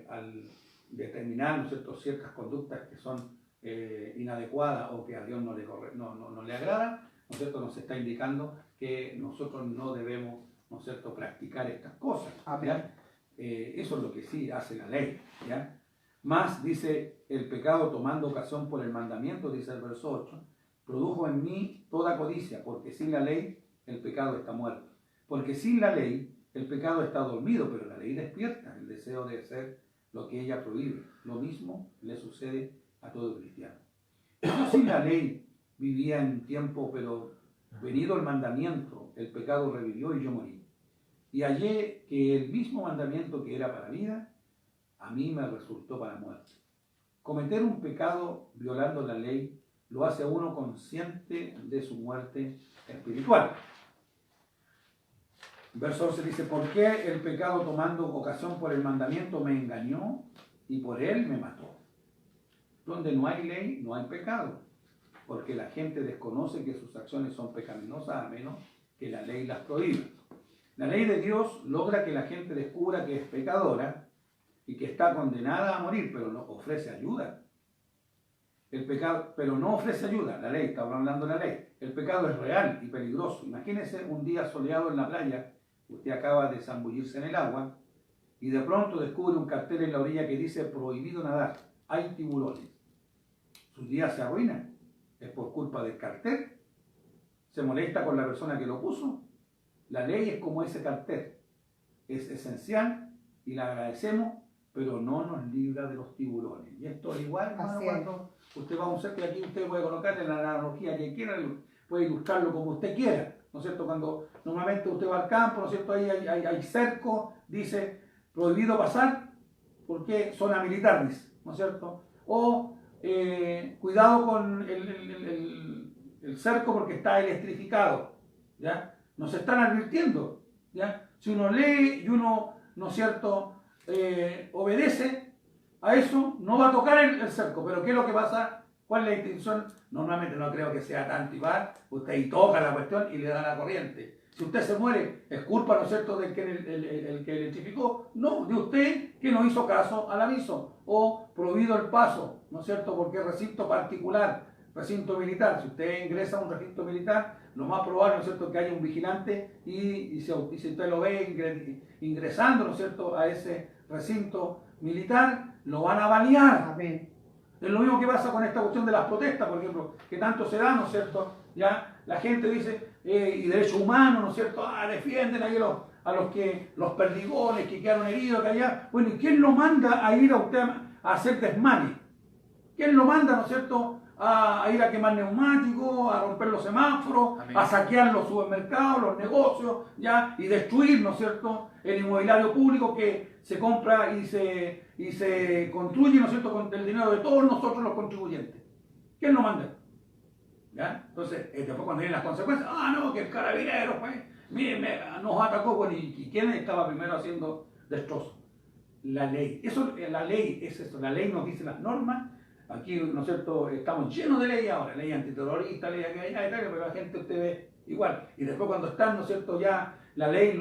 B: al determinar, ¿no es cierto?, ciertas conductas que son inadecuadas o que a Dios no le agrada, ¿no es cierto?, nos está indicando que nosotros no debemos, ¿no es cierto?, practicar estas cosas. ¿Ya? Eso es lo que sí hace la ley. ¿Ya? Más, dice, el pecado tomando ocasión por el mandamiento, dice el verso 8, produjo en mí toda codicia, porque sin la ley el pecado está muerto. Porque sin la ley el pecado está dormido, pero la ley despierta el deseo de hacer lo que ella prohíbe. Lo mismo le sucede a todo cristiano. Yo sin la ley vivía en tiempo, pero venido el mandamiento, el pecado revivió y yo morí. Y hallé que el mismo mandamiento que era para vida, a mí me resultó para muerte. Cometer un pecado violando la ley lo hace a uno consciente de su muerte espiritual. Verso 11 dice, ¿por qué el pecado tomando ocasión por el mandamiento me engañó y por él me mató? Donde no hay ley, no hay pecado, porque la gente desconoce que sus acciones son pecaminosas a menos que la ley las prohíba. La ley de Dios logra que la gente descubra que es pecadora y que está condenada a morir, pero no ofrece ayuda. El pecado, pero no ofrece ayuda, la ley, está hablando de la ley. El pecado es real y peligroso. Imagínese un día soleado en la playa, usted acaba de zambullirse en el agua y de pronto descubre un cartel en la orilla que dice prohibido nadar, hay tiburones. Sus días se arruinan, es por culpa del cartel. Se molesta con la persona que lo puso. La ley es como ese cartel, es esencial y la agradecemos, pero no nos libra de los tiburones. Y esto es igual, hermano, cuando usted va a un cerco y aquí usted puede colocarle la analogía que quiera, puede ilustrarlo como usted quiera, ¿no es cierto? Cuando normalmente usted va al campo, ¿no es cierto? Ahí hay cerco, dice prohibido pasar, porque zona militar, dice, ¿no es cierto? O cuidado con el cerco porque está electrificado, ¿ya? Nos están advirtiendo, ¿ya? Si uno lee y uno, ¿no es cierto?, obedece a eso, no va a tocar el cerco. Pero ¿qué es lo que pasa? ¿Cuál es la intención? Normalmente no creo que sea tanto y va, usted y toca la cuestión y le da la corriente. Si usted se muere, ¿es culpa, ¿no es cierto?, del que el que electrificó? No, de usted que no hizo caso al aviso o prohibido el paso, ¿no es cierto?, porque es recinto particular, recinto militar. Si usted ingresa a un recinto militar, lo más probable, ¿no es cierto?, que haya un vigilante y si usted lo ve ingresando, ¿no es cierto?, a ese recinto militar, lo van a balear.
A: Amén.
B: Es lo mismo que pasa con esta cuestión de las protestas, por ejemplo, que tanto se da, ¿no es cierto? Ya la gente dice, y derechos humanos, ¿no es cierto? Defienden ahí los perdigones que quedaron heridos, que allá. Bueno, ¿y quién lo manda a ir a usted a hacer desmanes? ¿Quién lo manda, ¿no es cierto?, a ir a quemar neumáticos, a romper los semáforos, amén, a saquear los supermercados, los negocios, ¿ya? Y destruir, ¿no es cierto?, el inmobiliario público que se compra y se construye, ¿no es cierto?, con el dinero de todos nosotros los contribuyentes. ¿Quién lo manda? ¿Ya? Entonces, después cuando vienen las consecuencias, no, que el carabinero, pues, miren, nos atacó, bueno, ¿y quién estaba primero haciendo destrozos? La ley. La ley es eso, la ley nos dice las normas. Aquí, ¿no es cierto?, estamos llenos de leyes ahora, ley antiterrorista, ley aquella, pero la gente usted ve igual. Y después cuando están, ¿no es cierto?, ya la ley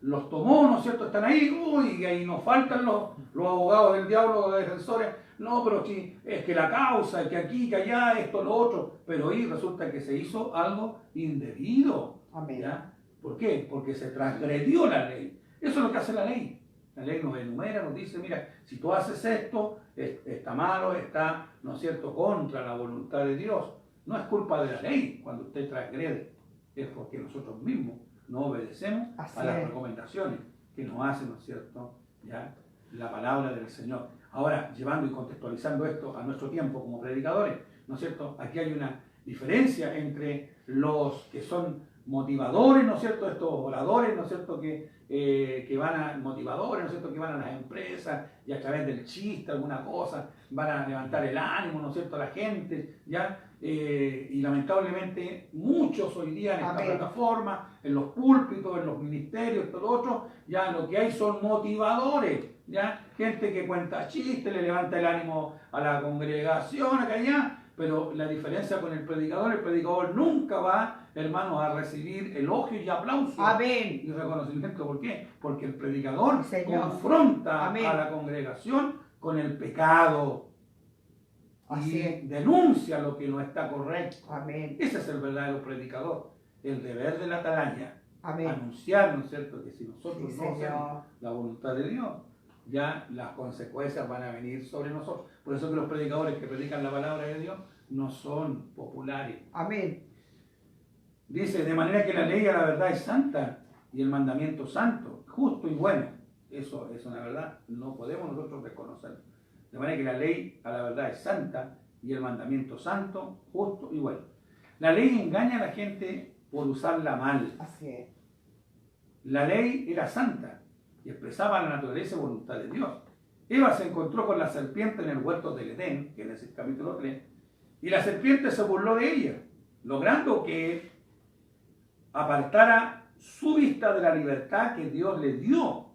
B: los tomó, ¿no es cierto?, están ahí, y ahí nos faltan los abogados del diablo, los defensores. No, pero sí, es que la causa, que aquí, que allá, esto, lo otro. Pero ahí resulta que se hizo algo indebido.
A: Amén.
B: ¿Ya? ¿Por qué? Porque se transgredió la ley. Eso es lo que hace la ley. La ley nos enumera, nos dice, mira, si tú haces esto, está malo, está, ¿no es cierto?, contra la voluntad de Dios. No es culpa de la ley cuando usted transgrede, es porque nosotros mismos no obedecemos a las recomendaciones que nos hace, ¿no es cierto?, ya la palabra del Señor. Ahora, llevando y contextualizando esto a nuestro tiempo como predicadores, ¿no es cierto?, aquí hay una diferencia entre los que son motivadores, ¿no es cierto?, estos oradores, ¿no es cierto?, que van a motivadores, ¿no es cierto?, que van a las empresas y a través del chiste, alguna cosa, van a levantar el ánimo, ¿no es cierto?, a la gente, ¿ya? y lamentablemente muchos hoy día en esta
A: Amén.
B: plataforma, en los púlpitos, en los ministerios, todo lo otro, ya lo que hay son motivadores, ya gente que cuenta chistes, le levanta el ánimo a la congregación, acá y allá, pero la diferencia con el predicador nunca va, hermanos, a recibir elogios y aplausos
A: Amén.
B: y reconocimiento. ¿Por qué? Porque el predicador
A: Señor.
B: confronta
A: Amén.
B: a la congregación con el pecado
A: Así
B: y
A: es.
B: denuncia lo que no está correcto.
A: Amén.
B: Ese es el verdadero predicador, el deber de la atalaya,
A: Amén.
B: anunciar, ¿no es cierto?, que si nosotros
A: Sí,
B: no hacemos
A: Señor.
B: la voluntad de Dios, ya las consecuencias van a venir sobre nosotros. Por eso que los predicadores que predican la palabra de Dios no son populares.
A: Amén.
B: Dice, de manera que la ley a la verdad es santa y el mandamiento santo, justo y bueno. Eso es una verdad, no podemos nosotros desconocerlo. De manera que la ley a la verdad es santa y el mandamiento santo, justo y bueno. La ley engaña a la gente por usarla mal.
A: Así es.
B: La ley era santa y expresaba la naturaleza y voluntad de Dios. Eva se encontró con la serpiente en el huerto del Edén, que es el capítulo 3, y la serpiente se burló de ella, logrando que apartara su vista de la libertad que Dios le dio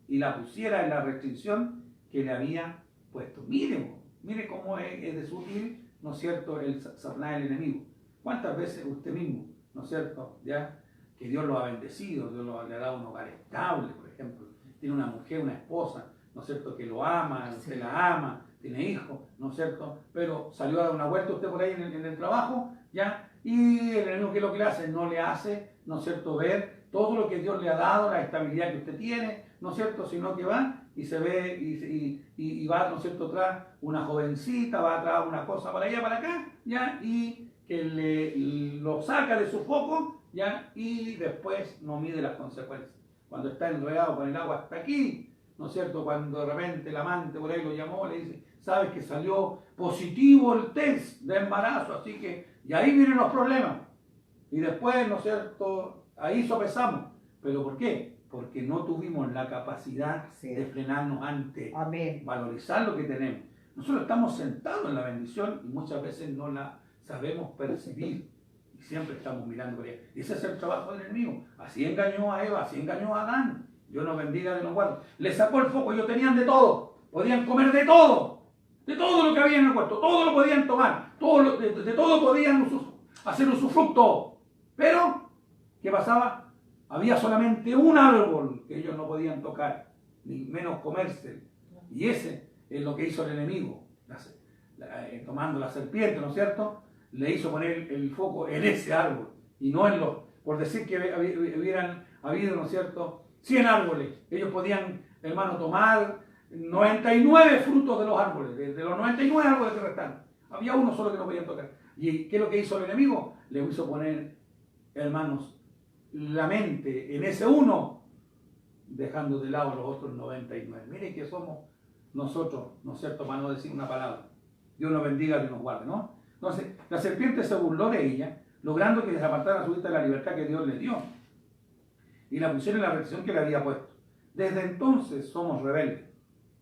B: y la pusiera en la restricción que le había puesto. Mire cómo es de sutil, ¿no es cierto?, el Satanás, el enemigo. ¿Cuántas veces usted mismo, ¿no es cierto?, ya que Dios lo ha bendecido, Dios le ha dado un hogar estable, por ejemplo, tiene una mujer, una esposa, ¿no es cierto?, que lo ama, usted la ama, tiene hijos, ¿no es cierto?, pero salió a dar una vuelta usted por ahí en el trabajo, ¿ya? Y el enemigo, ¿qué es lo que le hace? No le hace, ¿no es cierto?, ver todo lo que Dios le ha dado, la estabilidad que usted tiene, ¿no es cierto?, sino que va y se ve y va, ¿no es cierto?, atrás una jovencita, va atrás una cosa para allá, para acá, ¿ya? Y que lo saca de su foco, ¿ya? Y después no mide las consecuencias. Cuando está enredado con el agua hasta aquí, ¿no es cierto?, cuando de repente el amante por ahí lo llamó, le dice, sabes que salió positivo el test de embarazo, así que, y ahí vienen los problemas. Y después, ¿no es cierto?, ahí sopesamos. ¿Pero por qué? Porque no tuvimos la capacidad de frenarnos antes,
A: Amén.
B: valorizar lo que tenemos. Nosotros estamos sentados en la bendición y muchas veces no la sabemos percibir. Y siempre estamos mirando por ahí. Y ese es el trabajo del enemigo. Así engañó a Eva, así engañó a Adán. Dios nos bendiga de los guarda. Le sacó el foco, ellos tenían de todo. Podían comer de todo. De todo lo que había en el huerto. Todo lo podían tomar. De todo podían hacer usufructo. Pero, ¿qué pasaba? Había solamente un árbol que ellos no podían tocar, ni menos comerse. Y ese es lo que hizo el enemigo, tomando la serpiente, ¿no es cierto? Le hizo poner el foco en ese árbol y no en los, por decir que hubieran habido, ¿no es cierto?, 100 árboles. Ellos podían, hermano, tomar 99 frutos de los árboles, de los 99 árboles que restan. Había uno solo que no podían tocar. ¿Y qué es lo que hizo el enemigo? Le hizo poner, hermanos, la mente en ese uno, dejando de lado los otros 99. Miren que somos nosotros, ¿no es cierto?, para no decir una palabra. Dios nos bendiga y nos guarde, ¿no? Entonces, la serpiente se burló de ella, logrando que desapartara su vista de la libertad que Dios le dio y la pusiera en la restricción que le había puesto. Desde entonces somos rebeldes.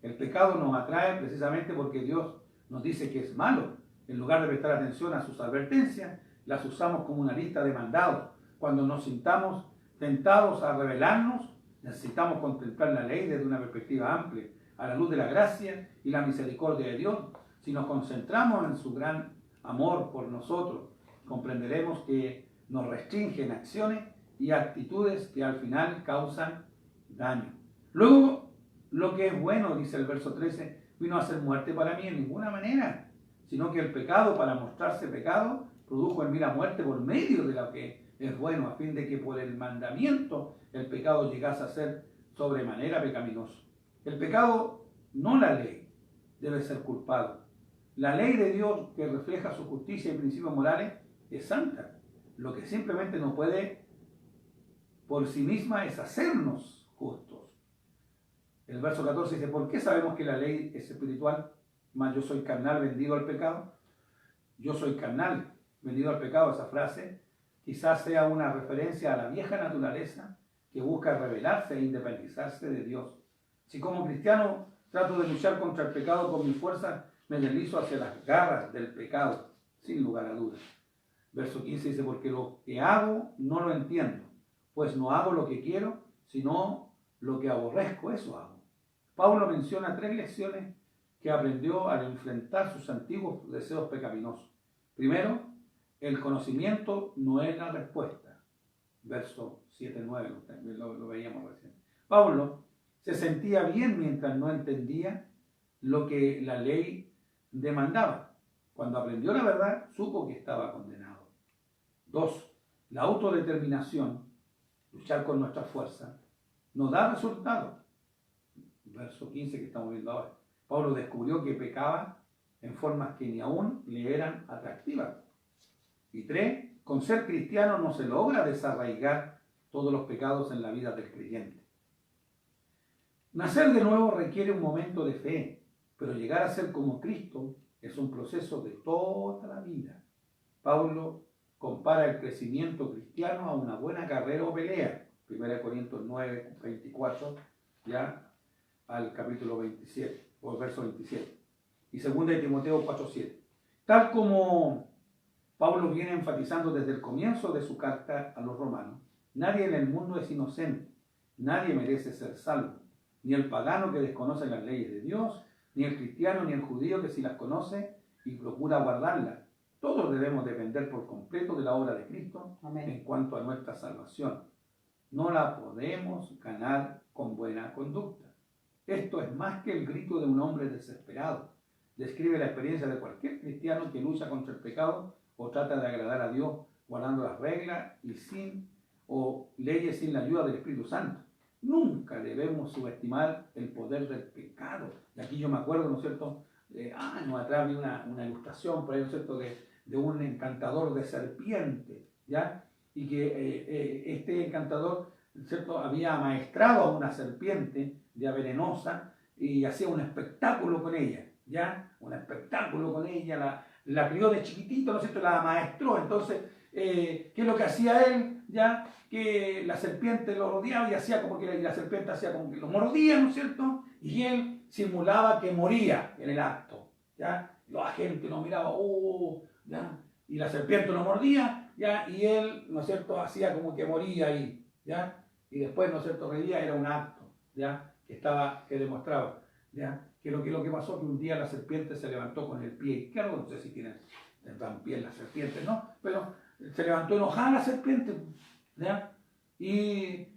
B: El pecado nos atrae precisamente porque Dios nos dice que es malo. En lugar de prestar atención a sus advertencias, las usamos como una lista de mandados. Cuando nos sintamos tentados a rebelarnos, necesitamos contemplar la ley desde una perspectiva amplia, a la luz de la gracia y la misericordia de Dios. Si nos concentramos en su gran amor por nosotros, comprenderemos que nos restringen acciones y actitudes que al final causan daño. Luego, lo que es bueno, dice el verso 13, vino a ser muerte para mí en ninguna manera, sino que el pecado, para mostrarse pecado, produjo en mí la muerte por medio de lo que es bueno, a fin de que por el mandamiento el pecado llegase a ser sobremanera pecaminoso. El pecado, no la ley, debe ser culpado. La ley de Dios, que refleja su justicia y principios morales, es santa. Lo que simplemente no puede por sí misma es hacernos justos. El verso 14 dice, ¿por qué sabemos que la ley es espiritual? Mas yo soy carnal, vendido al pecado. Yo soy carnal, vendido al pecado. Esa frase quizás sea una referencia a la vieja naturaleza que busca rebelarse e independizarse de Dios. Si como cristiano trato de luchar contra el pecado con mi fuerza, me deslizo hacia las garras del pecado. sin lugar a dudas. Verso 15 dice, porque lo que hago no lo entiendo, pues no hago lo que quiero, sino lo que aborrezco, eso hago. Pablo menciona 3 lecciones que aprendió al enfrentar sus antiguos deseos pecaminosos. Primero, el conocimiento no es la respuesta. Verso 7-9, lo veíamos recién. Pablo se sentía bien mientras no entendía lo que la ley demandaba. Cuando aprendió la verdad, supo que estaba condenado. 2. La autodeterminación, luchar con nuestra fuerza, no da resultado. Verso 15 que estamos viendo ahora. Pablo descubrió que pecaba en formas que ni aún le eran atractivas. Y 3. Con ser cristiano no se logra desarraigar todos los pecados en la vida del creyente. Nacer de nuevo requiere un momento de fe, pero llegar a ser como Cristo es un proceso de toda la vida. Pablo compara el crecimiento cristiano a una buena carrera o pelea. 1 Corintios 9, 24, ya al capítulo 27, o verso 27. Y 2 Timoteo 4, 7. Tal como Pablo viene enfatizando desde el comienzo de su carta a los romanos, nadie en el mundo es inocente, nadie merece ser salvo, ni el pagano que desconoce las leyes de Dios, ni el cristiano ni el judío que sí las conoce y procura guardarlas. Todos debemos depender por completo de la obra de Cristo. Amén. En cuanto a nuestra salvación. No la podemos ganar con buena conducta. Esto es más que el grito de un hombre desesperado. Describe la experiencia de cualquier cristiano que lucha contra el pecado o trata de agradar a Dios guardando las reglas o leyes sin la ayuda del Espíritu Santo. Nunca debemos subestimar el poder del pecado. Y aquí yo me acuerdo, ¿no es cierto?, años atrás vi una ilustración por ahí, ¿no es cierto?, de un encantador de serpiente, ¿ya? Y que este encantador, ¿no es cierto?, había amaestrado a una serpiente ya venenosa y hacía un espectáculo con ella, ¿ya? Un espectáculo con ella, la crió de chiquitito, ¿no es cierto?, la amaestró. Entonces, ¿qué es lo que hacía él? Ya que la serpiente lo rodeaba y hacía como que la serpiente hacía como que lo mordía, ¿no es cierto? Y él simulaba que moría en el acto, ¿ya? La gente lo miraba, ¿ya? Y la serpiente lo mordía, ¿ya? Y él, ¿no es cierto?, hacía como que moría ahí, ¿ya? Y después, ¿no es cierto?, reía, era un acto, ¿ya?, que demostraba, ¿ya? Que lo que pasó, que un día la serpiente se levantó con el pie izquierdo, no sé si tendrán pie las serpientes, ¿no? Pero se levantó enojada la serpiente, ¿ya? Y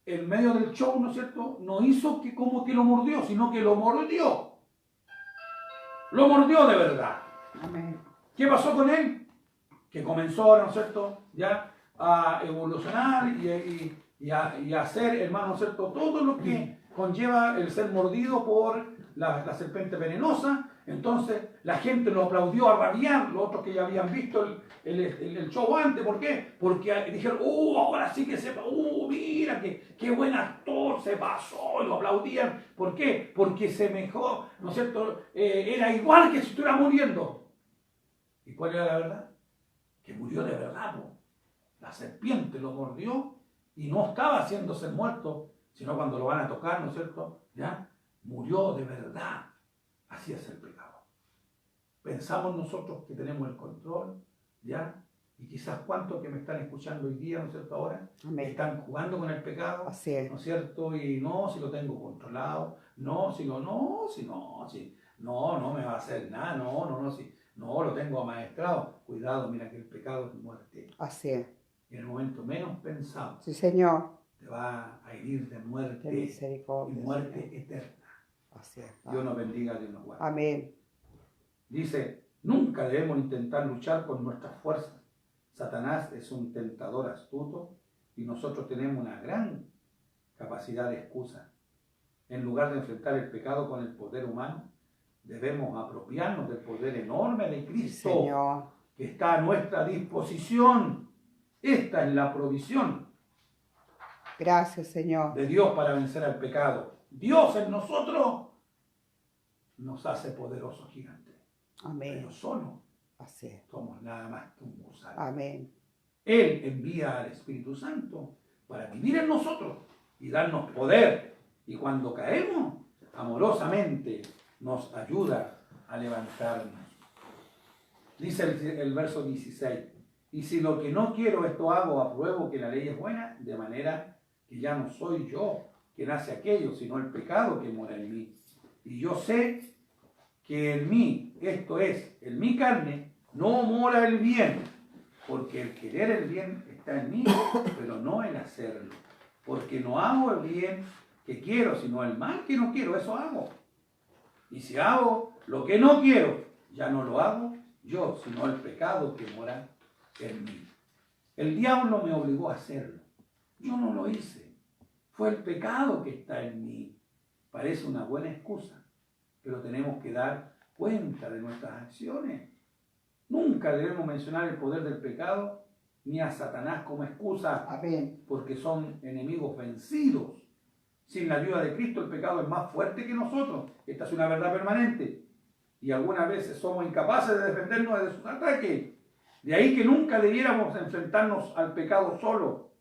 B: en medio del show, ¿no es cierto?, no hizo que como que lo mordió, sino que lo mordió. Lo mordió de verdad. Amén. ¿Qué pasó con él? Que comenzó, ¿no es cierto?, ya a evolucionar y a hacer, hermano, ¿no es cierto?, todo lo que conlleva el ser mordido por la serpiente venenosa. Entonces la gente lo aplaudió a rabiar, los otros que ya habían visto el show antes. ¿Por qué? Porque dijeron, ahora sí que mira, qué buen actor, se pasó, y lo aplaudían. ¿Por qué? Porque se mejor, ¿no es cierto?, era igual que si estuviera muriendo. ¿Y cuál era la verdad? Que murió de verdad, ¿no? La serpiente lo mordió y no estaba haciéndose muerto, sino cuando lo van a tocar, ¿no es cierto?, ya murió de verdad. Así es el pecado. Pensamos nosotros que tenemos el control, ¿ya? Y quizás cuántos que me están escuchando hoy día, ¿no es cierto?, ahora, Amén, están jugando con el pecado, así es, ¿no es cierto? Y no, si lo tengo controlado, no me va a hacer nada, no, lo tengo amaestrado. Cuidado, mira que el pecado es muerte. Así es. Y en el momento menos pensado, sí, Señor, te va a herir de muerte, y muerte, Señor, eterna. Así es. Dios nos bendiga, Dios nos guarde. Amén. Dice, nunca debemos intentar luchar con nuestras fuerzas. Satanás es un tentador astuto y nosotros tenemos una gran capacidad de excusa. En lugar de enfrentar el pecado con el poder humano, debemos apropiarnos del poder enorme de Cristo, sí, Señor, que está a nuestra disposición. Esta es la provisión. Gracias, Señor, de Dios para vencer al pecado. Dios en nosotros nos hace poderosos gigantes. Amén. Pero solo somos nada más que un gusano. Amén. Él envía al Espíritu Santo para vivir en nosotros y darnos poder. Y cuando caemos, amorosamente nos ayuda a levantarnos. Dice el verso 16, y si lo que no quiero esto hago, apruebo que la ley es buena, de manera que ya no soy yo quien hace aquello, sino el pecado que mora en mí. Y yo sé que en mí, esto es, en mi carne, no mora el bien, porque el querer el bien está en mí, pero no el hacerlo. Porque no hago el bien que quiero, sino el mal que no quiero, eso hago. Y si hago lo que no quiero, ya no lo hago yo, sino el pecado que mora en mí. El diablo me obligó a hacerlo. Yo no lo hice. Fue el pecado que está en mí. Parece una buena excusa, pero tenemos que dar cuenta de nuestras acciones. Nunca debemos mencionar el poder del pecado ni a Satanás como excusa.
A: Amén.
B: Porque son enemigos vencidos. Sin la ayuda de Cristo el pecado es más fuerte que nosotros. Esta es una verdad permanente. Y algunas veces somos incapaces de defendernos de sus ataques. De ahí que nunca debiéramos enfrentarnos al pecado solo.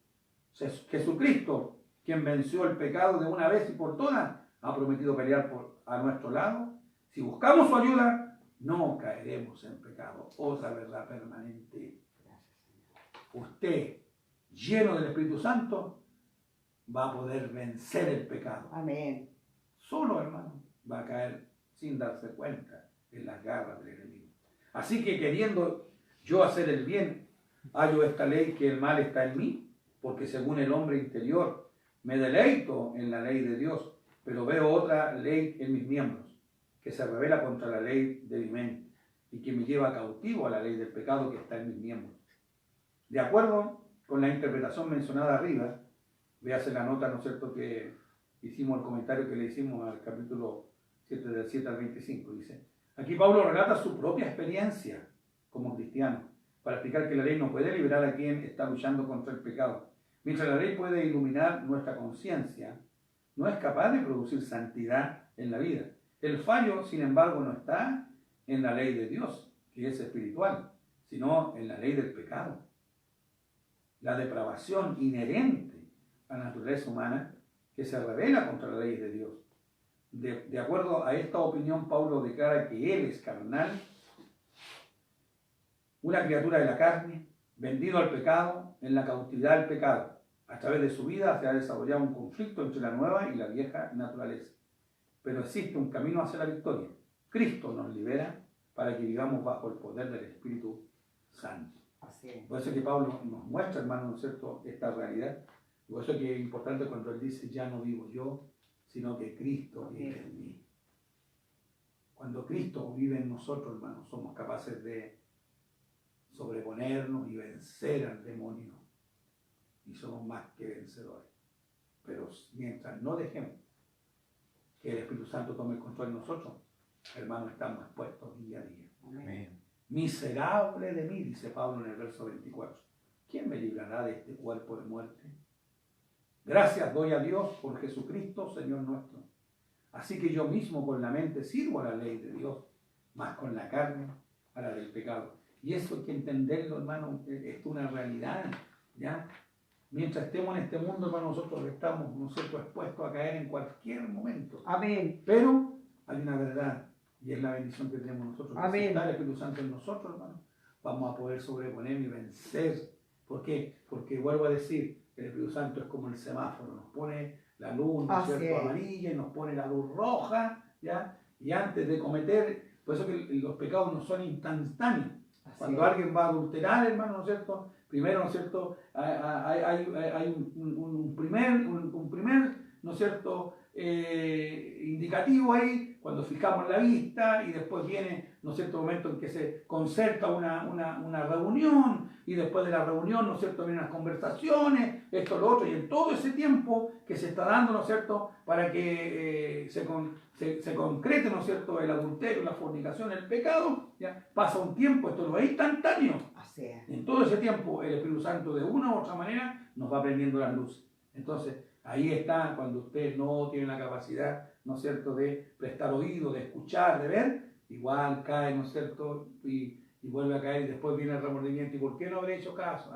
B: Jesucristo, quien venció el pecado de una vez y por todas, ha prometido pelear a nuestro lado. Si buscamos su ayuda, no caeremos en pecado. Otra verdad permanente. Usted, lleno del Espíritu Santo, va a poder vencer el pecado.
A: Amén.
B: Solo, hermano, va a caer sin darse cuenta en las garras del enemigo. Así que queriendo yo hacer el bien, hallo esta ley que el mal está en mí, porque según el hombre interior me deleito en la ley de Dios, pero veo otra ley en mis miembros, que se revela contra la ley de mi mente y que me lleva cautivo a la ley del pecado que está en mis miembros. De acuerdo con la interpretación mencionada arriba, véase la nota, ¿no es cierto?, que hicimos, el comentario que le hicimos al capítulo 7, del 7 al 25, dice. Aquí Pablo relata su propia experiencia como cristiano, para explicar que la ley no puede liberar a quien está luchando contra el pecado. Mientras la ley puede iluminar nuestra conciencia, no es capaz de producir santidad en la vida. El fallo, sin embargo, no está en la ley de Dios, que es espiritual, sino en la ley del pecado. La depravación inherente a la naturaleza humana que se revela contra la ley de Dios. De acuerdo a esta opinión, Pablo declara que él es carnal, una criatura de la carne, vendido al pecado, en la cautividad del pecado. A través de su vida se ha desarrollado un conflicto entre la nueva y la vieja naturaleza. Pero existe un camino hacia la victoria. Cristo nos libera para que vivamos bajo el poder del Espíritu Santo.
A: Así es.
B: Por eso es que Pablo nos muestra, hermano, ¿no es cierto?, esta realidad. Por eso es que es importante cuando él dice, ya no vivo yo, sino que Cristo vive en mí. Cuando Cristo vive en nosotros, hermano, somos capaces de sobreponernos y vencer al demonio. Y somos más que vencedores. Pero mientras no dejemos que el Espíritu Santo tome el control de nosotros, hermano, estamos expuestos día a día.
A: Amén.
B: Miserable de mí, dice Pablo en el verso 24. ¿Quién me librará de este cuerpo de muerte? Gracias doy a Dios por Jesucristo, Señor nuestro. Así que yo mismo con la mente sirvo a la ley de Dios, más con la carne a la del pecado. Y eso hay que entenderlo, hermano, es una realidad, ¿ya? Mientras estemos en este mundo, hermano, nosotros estamos, ¿no es cierto?, expuestos a caer en cualquier momento.
A: Amén.
B: Pero hay una verdad, y es la bendición que tenemos nosotros.
A: Amén.
B: Si está el Espíritu Santo en nosotros, hermano, vamos a poder sobreponer y vencer. ¿Por qué? Porque vuelvo a decir, el Espíritu Santo es como el semáforo, nos pone la luz, ¿no es cierto?, amarilla, y nos pone la luz roja, ¿ya? Y antes de cometer, por eso que los pecados no son instantáneos. Cuando alguien va a adulterar, hermano, ¿no es cierto?, primero, ¿no es cierto?, hay un primer, ¿no es cierto?, indicativo ahí, cuando fijamos la vista, y después viene, ¿no es cierto?, el momento en que se concerta una reunión, y después de la reunión, ¿no es cierto?, vienen las conversaciones, esto, lo otro, y en todo ese tiempo que se está dando, ¿no es cierto?, para que se concrete, ¿no es cierto?, el adulterio, la fornicación, el pecado, ¿ya? Pasa un tiempo, esto no es instantáneo.
A: Así es.
B: En todo ese tiempo, el Espíritu Santo de una u otra manera nos va prendiendo las luces. Entonces, ahí está cuando usted no tiene la capacidad, ¿no es cierto?, de prestar oído, de escuchar, de ver, igual cae, ¿no es cierto?, y vuelve a caer, y después viene el remordimiento. ¿Y por qué no habré hecho caso?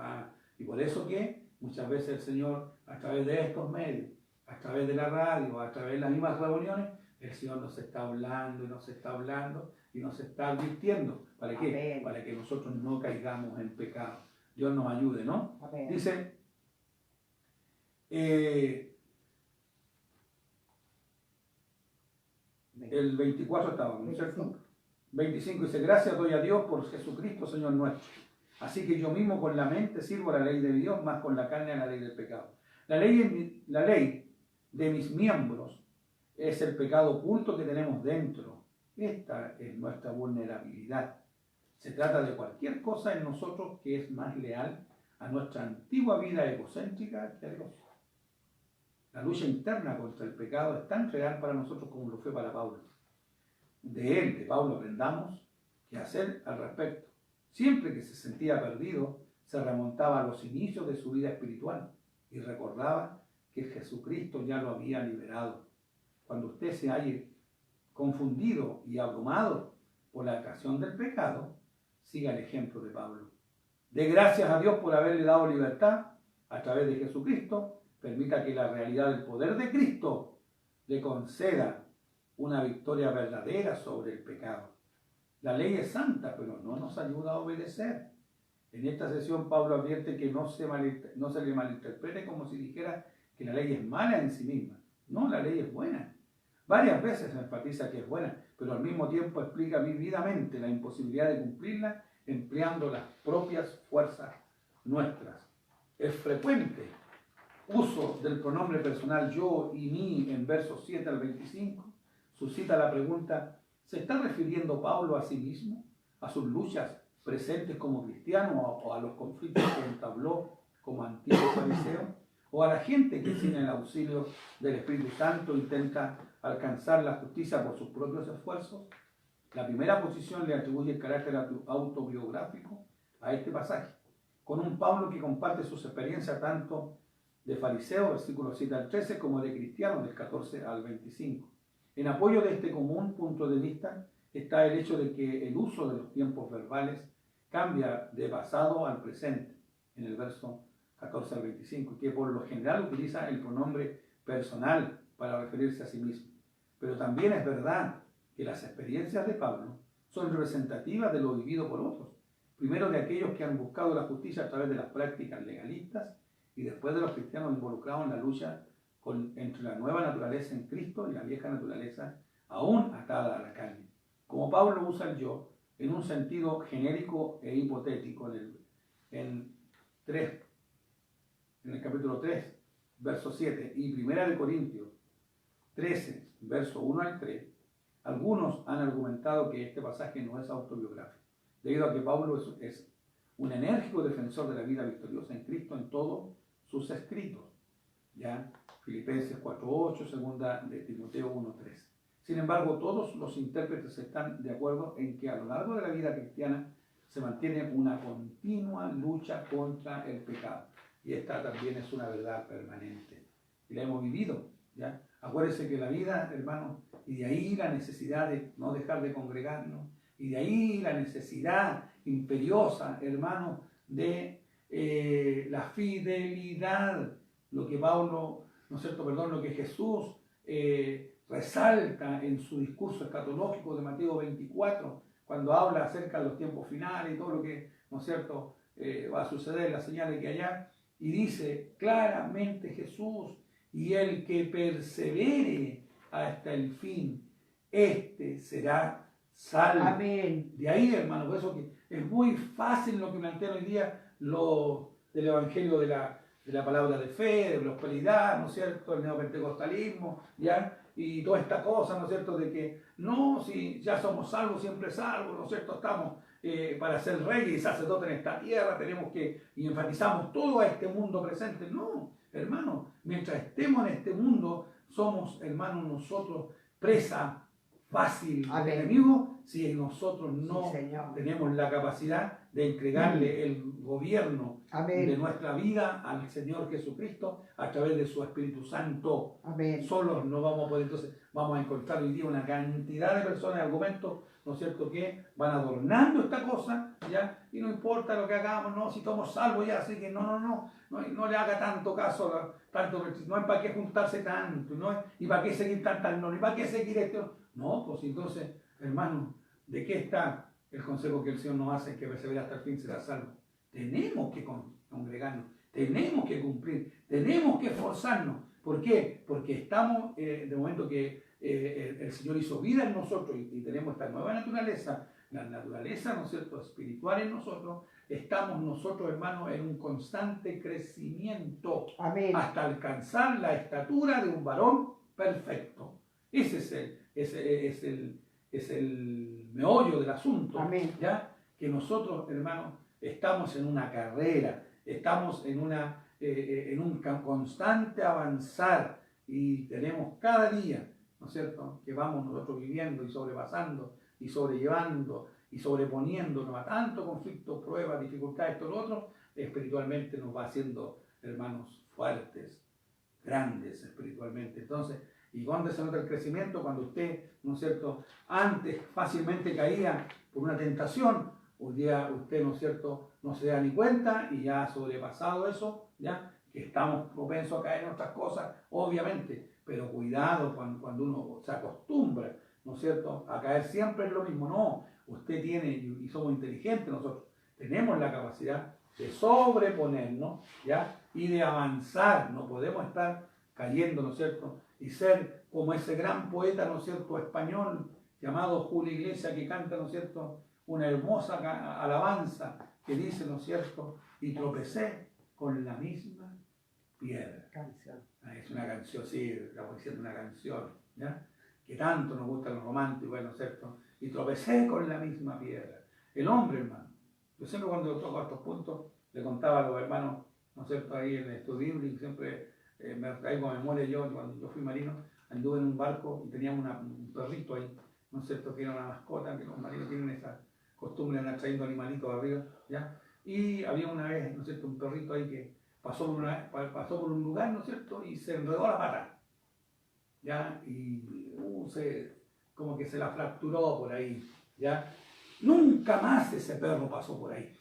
B: Y por eso que muchas veces el Señor, a través de estos medios, a través de la radio, a través de las mismas reuniones, el Señor nos está hablando y nos está hablando, y nos está advirtiendo. ¿Para qué?
A: Amén.
B: Para que nosotros no caigamos en pecado. Dios nos ayude, ¿no?
A: Amén.
B: Dice, el 24 estaba, ¿no es cierto? 25 dice, gracias doy a Dios por Jesucristo, Señor nuestro. Así que yo mismo con la mente sirvo a la ley de Dios, más con la carne a la ley del pecado. La ley de mis miembros es el pecado oculto que tenemos dentro. Esta es nuestra vulnerabilidad. Se trata de cualquier cosa en nosotros que es más leal a nuestra antigua vida egocéntrica que a Dios. La lucha interna contra el pecado es tan real para nosotros como lo fue para Pablo. De Pablo, aprendamos qué hacer al respecto. Siempre que se sentía perdido, se remontaba a los inicios de su vida espiritual y recordaba que Jesucristo ya lo había liberado. Cuando usted se halle confundido y abrumado por la ocasión del pecado, siga el ejemplo de Pablo. Dé gracias a Dios por haberle dado libertad a través de Jesucristo. Permita que la realidad del poder de Cristo le conceda una victoria verdadera sobre el pecado. La ley es santa, pero no nos ayuda a obedecer. En esta sesión Pablo advierte que no se le malinterprete como si dijera que la ley es mala en sí misma. No, la ley es buena. Varias veces se enfatiza que es buena, pero al mismo tiempo explica vividamente la imposibilidad de cumplirla empleando las propias fuerzas nuestras. Es frecuente uso del pronombre personal yo y mí en versos 7 al 25. Suscita la pregunta, ¿se está refiriendo Pablo a sí mismo, a sus luchas presentes como cristiano o a los conflictos que entabló como antiguo fariseo? ¿O a la gente que sin el auxilio del Espíritu Santo intenta alcanzar la justicia por sus propios esfuerzos? La primera posición le atribuye el carácter autobiográfico a este pasaje, con un Pablo que comparte sus experiencias tanto de fariseo, versículos 7 al 13, como de cristiano, del 14 al 25. En apoyo de este común punto de vista está el hecho de que el uso de los tiempos verbales cambia de pasado al presente, en el verso 14 al 25, que por lo general utiliza el pronombre personal para referirse a sí mismo. Pero también es verdad que las experiencias de Pablo son representativas de lo vivido por otros. Primero de aquellos que han buscado la justicia a través de las prácticas legalistas y después de los cristianos involucrados en la lucha entre la nueva naturaleza en Cristo y la vieja naturaleza aún atada a la carne. Como Pablo usa el yo en un sentido genérico e hipotético en el capítulo 3, verso 7 y 1 Corintios 13, verso 1 al 3, algunos han argumentado que este pasaje no es autobiográfico, debido a que Pablo es un enérgico defensor de la vida victoriosa en Cristo en todos sus escritos. ¿Ya? Filipenses 4.8, segunda de Timoteo 1.3. Sin embargo, todos los intérpretes están de acuerdo en que a lo largo de la vida cristiana se mantiene una continua lucha contra el pecado. Y esta también es una verdad permanente. Y la hemos vivido, ¿ya? Acuérdense que la vida, hermano, y de ahí la necesidad de no dejar de congregarnos, y de ahí la necesidad imperiosa, hermano, de la fidelidad, lo que Pablo, ¿no es cierto? Perdón, lo que Jesús resalta en su discurso escatológico de Mateo 24, cuando habla acerca de los tiempos finales y todo lo que, ¿no es cierto?, va a suceder, las señales que allá, y dice claramente Jesús, y el que persevere hasta el fin, este será salvo.
A: Amén.
B: De ahí, hermano, por eso que es muy fácil lo que plantea hoy día del Evangelio de la palabra de fe, de prosperidad, ¿no es cierto?, el neopentecostalismo, ¿ya? Y toda esta cosa, ¿no es cierto?, de que no, si ya somos salvos, siempre salvos, ¿no es cierto?, estamos para ser reyes y sacerdotes en esta tierra, tenemos que, y enfatizamos todo a este mundo presente. No, hermano, mientras estemos en este mundo, somos, hermanos, nosotros presa fácil del enemigo si nosotros no tenemos la capacidad de entregarle el gobierno de nuestra vida al Señor Jesucristo a través de su Espíritu Santo. Solos no vamos a poder. Entonces vamos a encontrar hoy día una cantidad de personas, argumentos, ¿no es cierto?, que van adornando esta cosa, ¿ya? Y no importa lo que hagamos, no, si estamos salvos ya, así que no le haga tanto caso, no es para qué juntarse tanto, no es, y para qué seguir tantas, no, ni para qué seguir esto. No, pues entonces, hermano, ¿De qué está el consejo que el Señor nos hace, que persevera hasta el fin será salvo? Tenemos que congregarnos, tenemos que cumplir, tenemos que esforzarnos. ¿Por qué? Porque estamos, de momento que el Señor hizo vida en nosotros y tenemos esta nueva naturaleza, la naturaleza, ¿no es cierto?, espiritual en nosotros, estamos nosotros, hermanos, en un constante crecimiento.
A: Amén.
B: Hasta alcanzar la estatura de un varón perfecto. Ese es el meollo del asunto.
A: Amén.
B: ¿Ya? Que nosotros, hermanos, estamos en una carrera, estamos en un constante avanzar y tenemos cada día, ¿no es cierto?, que vamos nosotros viviendo y sobrepasando y sobrellevando y sobreponiéndonos a tanto conflicto, pruebas, dificultades, todo lo otro, espiritualmente nos va haciendo, hermanos, fuertes, grandes espiritualmente. Entonces, ¿y cuándo se nota el crecimiento? Cuando usted, ¿no es cierto?, antes fácilmente caía por una tentación, un día usted, ¿no es cierto?, no se da ni cuenta y ya ha sobrepasado eso, ¿ya? Que estamos propensos a caer en otras cosas, obviamente, pero cuidado cuando uno se acostumbra, ¿no es cierto?, a caer siempre en lo mismo. No, usted tiene, y somos inteligentes nosotros, tenemos la capacidad de sobreponernos, ¿ya?, y de avanzar. No podemos estar cayendo, ¿no es cierto?, y ser como ese gran poeta, ¿no es cierto?, español llamado Julio Iglesias, que canta, ¿no es cierto?, una hermosa alabanza que dice, ¿no es cierto?, y tropecé con la misma piedra.
A: Canción.
B: Es una canción, sí, estamos diciendo una canción, ¿ya?, que tanto nos gustan los románticos, ¿no es cierto?, y tropecé con la misma piedra. El hombre, hermano, yo siempre cuando toco estos puntos, le contaba a los hermanos, ¿no es cierto?, ahí en el estudio bíblico, siempre me traigo a memoria yo, cuando yo fui marino, anduve en un barco y teníamos un perrito ahí, ¿no es cierto?, que era una mascota, que los marinos tienen esa costumbre de andar trayendo animalitos arriba, ¿ya? Y había una vez, ¿no es cierto?, un perrito ahí que pasó por un lugar, ¿no es cierto?, y se enredó la pata, ¿ya? Y como que se la fracturó por ahí, ¿ya? Nunca más ese perro pasó por ahí,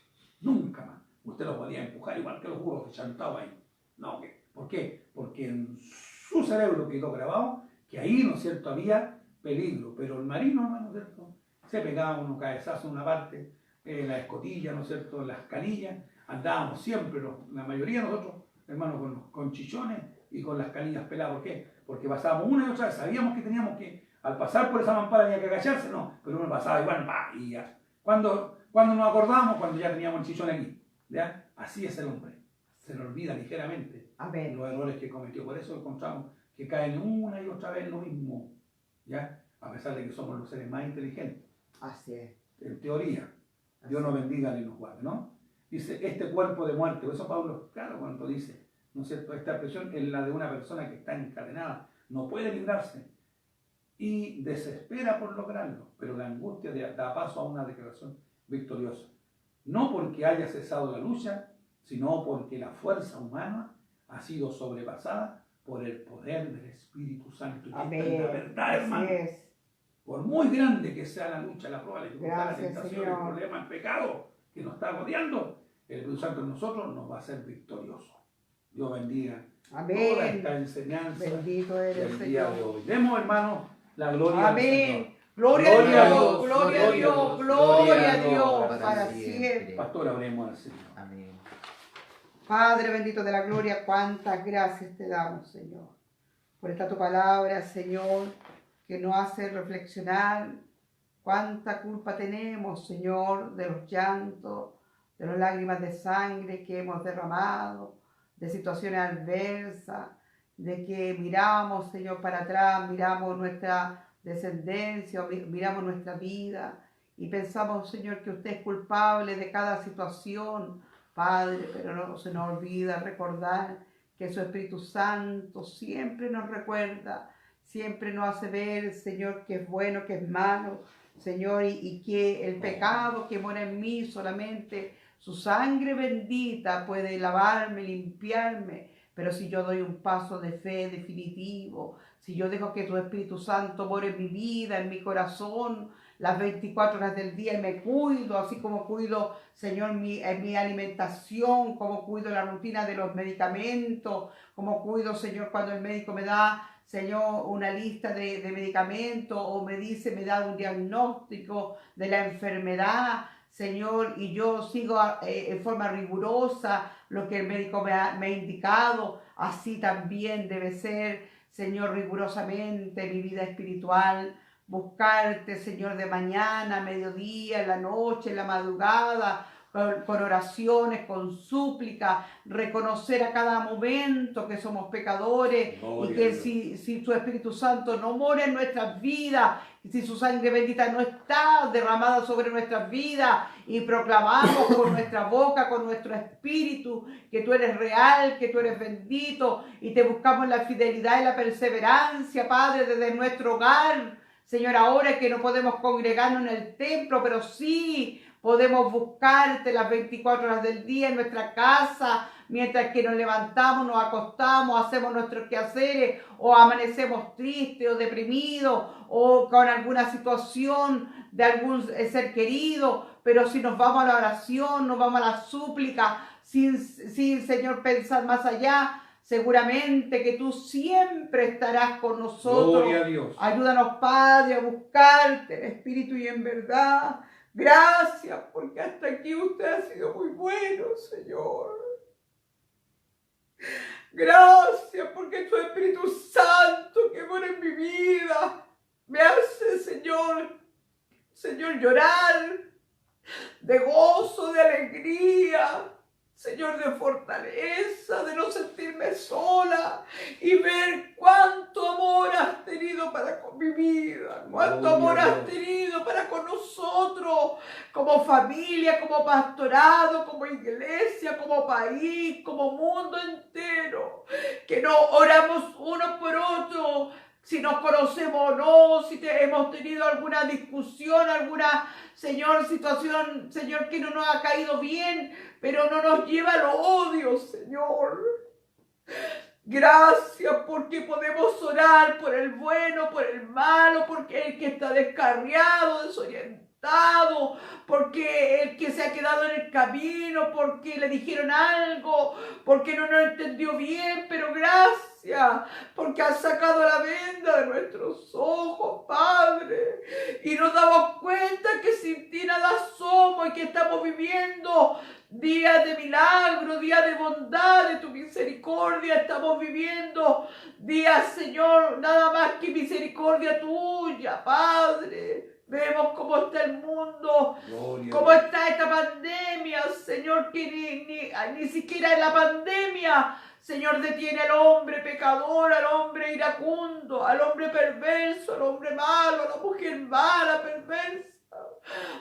B: nunca más. Usted lo podía empujar igual que los burros que chantaban ahí. No, ¿por qué? Porque en su cerebro quedó grabado que ahí, ¿no es cierto?, había peligro, pero el marino, ¿no es cierto?, se pegaba unos cabezazos en una parte, en la escotilla, ¿no es cierto?, en las canillas, andábamos siempre, la mayoría de nosotros, hermanos, con chichones y con las canillas peladas. ¿Por qué? Porque pasábamos una y otra vez, sabíamos que teníamos que, al pasar por esa mampara había que agacharse, no, pero uno pasaba igual, ¡pah!, y ya. Cuando nos acordábamos, cuando ya teníamos el chichón aquí, ¿ya? Así es el hombre, se le olvida ligeramente
A: Amén.
B: los errores que cometió. Por eso encontramos que caen una y otra vez lo mismo, ¿ya? A pesar de que somos los seres más inteligentes.
A: Así es.
B: En teoría, Dios nos bendiga y nos guarde, ¿no? Dice, este cuerpo de muerte. Por eso Pablo, claro, cuando dice, ¿no es cierto?, esta expresión es la de una persona que está encadenada, no puede librarse y desespera por lograrlo, pero la angustia da paso a una declaración victoriosa. No porque haya cesado la lucha, sino porque la fuerza humana ha sido sobrepasada por el poder del Espíritu Santo. Y
A: Amén.
B: la verdad, hermano.
A: Así es.
B: Por muy grande que sea la lucha, la prueba, la dificultad, la
A: Gracias,
B: tentación,
A: Señor.
B: el problema, el pecado que nos está rodeando, el Espíritu Santo en nosotros nos va a hacer victorioso. Dios bendiga
A: Amén.
B: toda esta enseñanza
A: Bendito eres,
B: del día de
A: Señor.
B: hoy. Demos, hermanos, la gloria al Señor.
A: Amén. Gloria a
B: Gloria a
A: Dios,
B: Dios,
A: gloria a Dios,
B: gloria
A: gloria
B: a
A: a
B: Dios,
A: Dios
C: para
A: para
C: siempre.
A: siempre.
B: Pastor, oremos al Señor.
C: Amén.
A: Padre bendito de la gloria, cuántas gracias te damos, Señor, por esta tu palabra, Señor, que nos hace reflexionar cuánta culpa tenemos, Señor, de los llantos, de las lágrimas de sangre que hemos derramado, de situaciones adversas, de que miramos, Señor, para atrás, miramos nuestra descendencia, miramos nuestra vida y pensamos, Señor, que usted es culpable de cada situación, Padre, pero no se nos olvida recordar que su Espíritu Santo siempre nos recuerda, siempre nos hace ver, Señor, que es bueno, que es malo, Señor, y que el pecado que mora en mí solamente su sangre bendita puede lavarme, limpiarme. Pero si yo doy un paso de fe definitivo, si yo dejo que tu Espíritu Santo more en mi vida, en mi corazón, las 24 horas del día y me cuido, así como cuido, Señor, mi alimentación, como cuido la rutina de los medicamentos, como cuido, Señor, cuando el médico me da, Señor, una lista de medicamentos o me da un diagnóstico de la enfermedad, Señor, y yo sigo en forma rigurosa lo que el médico me ha indicado, así también debe ser, Señor, rigurosamente mi vida espiritual. Buscarte, Señor, de mañana, mediodía, en la noche, en la madrugada, con oraciones, con súplicas, reconocer a cada momento que somos pecadores y que si tu Espíritu Santo no mora en nuestras vidas, si su sangre bendita no está derramada sobre nuestras vidas y proclamamos con nuestra boca, con nuestro espíritu, que tú eres real, que tú eres bendito y te buscamos en la fidelidad y la perseverancia, Padre, desde nuestro hogar. Señor, ahora que no podemos congregarnos en el templo, pero sí podemos buscarte las 24 horas del día en nuestra casa, mientras que nos levantamos, nos acostamos, hacemos nuestros quehaceres, o amanecemos tristes o deprimidos, o con alguna situación de algún ser querido, pero si nos vamos a la oración, nos vamos a la súplica, sin Señor, pensar más allá, seguramente que tú siempre estarás con nosotros.
B: Gloria a Dios.
A: Ayúdanos, Padre, a buscarte en espíritu y en verdad. Gracias, porque hasta aquí usted ha sido muy bueno, Señor. Gracias, porque tu Espíritu Santo que mora en mi vida me hace, Señor, llorar de gozo, de alegría, Señor, de fortaleza, de no sentirme sola y ver cuánto amor has tenido para con mi vida, cuánto amor has tenido para con nosotros, como familia, como pastorado, como iglesia, como país, como mundo entero, que no oramos uno por otro, si nos conocemos o no, si hemos tenido alguna discusión, alguna, Señor, situación, Señor, que no nos ha caído bien, pero no nos lleva al odio, Señor. Gracias porque podemos orar por el bueno, por el malo, porque el que está descarriado, desorientado, porque el que se ha quedado en el camino, porque le dijeron algo, porque no nos entendió bien, pero gracias porque has sacado la venda de nuestros ojos, Padre, y nos damos cuenta que sin ti nada somos y que estamos viviendo días de milagro, días de bondad, de tu misericordia. Estamos viviendo días, Señor, nada más que misericordia tuya, Padre. Vemos cómo está el mundo, cómo está esta pandemia, Señor, que ni siquiera en la pandemia, Señor, detiene al hombre pecador, al hombre iracundo, al hombre perverso, al hombre malo, a la mujer mala, perversa.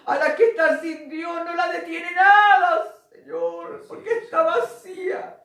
A: A la que está sin Dios no la detiene nada, Señor, porque está vacía,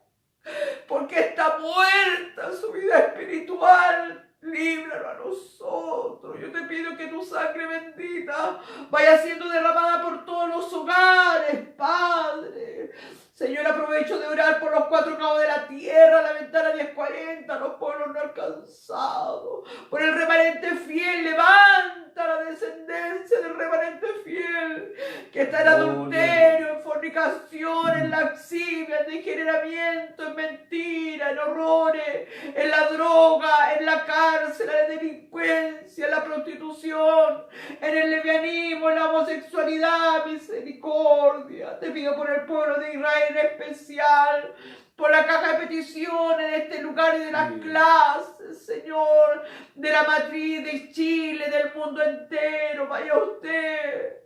A: porque está muerta su vida espiritual. Líbralo a nosotros. Yo te pido que tu sangre bendita vaya siendo derramada por todos los hogares, Padre. Señor, aprovecho de orar por los 4 cabos de la tierra, la ventana 1040, los pueblos no alcanzados, por el remanente fiel. Levanta la descendencia del remanente fiel, que está en adulterio, en fornicación, en lascivia, en degeneramiento, en mentira, en horrores, en la droga, en la cárcel, en la delincuencia, en la prostitución, en el lesbianismo, en la homosexualidad. Misericordia, te pido por el pueblo de Israel en especial, por la caja de peticiones de este lugar y de las clases, Señor, de la matriz de Chile, del mundo entero. Vaya usted,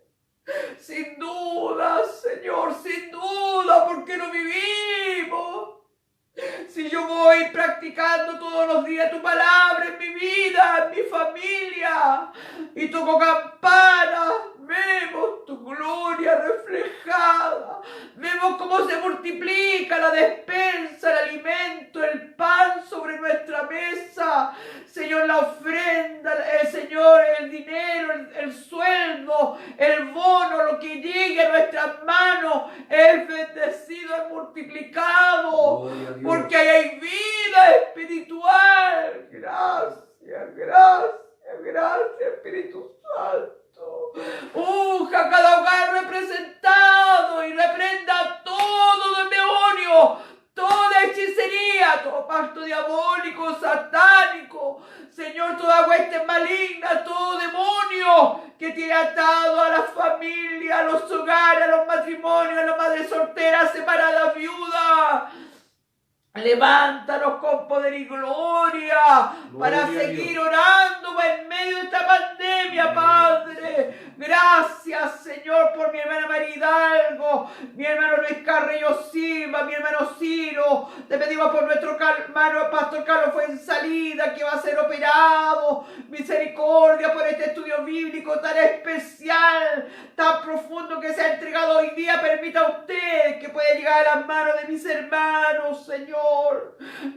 A: sin duda, Señor, sin duda, porque no vivimos. Si yo voy practicando todos los días tu palabra en mi vida, en mi familia, y toco campana, vemos tu gloria reflejada, vemos cómo se multiplica la despensa, el alimento, el pan sobre nuestra mesa, Señor, la ofrenda, el Señor, el dinero, el sueldo, el bono, lo que llegue a nuestras manos es bendecido, es multiplicado, porque ahí hay vida espiritual. Gracias, gracias, gracias, Espíritu Santo. Unja cada hogar representado y reprenda todo demonio, toda hechicería, todo pacto diabólico, satánico, que tiene atado a las familias, a los hogares, a los matrimonios, a las madres solteras, separadas, viudas. Levántanos con poder y gloria para seguir orando en medio de esta pandemia, Padre. Gracias, Señor, por mi hermana María Hidalgo, mi hermano Luis Carrillo Silva, mi hermano Ciro. Te pedimos por nuestro hermano Pastor Carlos Fuensalida, que va a ser operado. Misericordia por este estudio bíblico tan especial, tan profundo que se ha entregado hoy día. Permita a usted que pueda llegar a las manos de mis hermanos, Señor.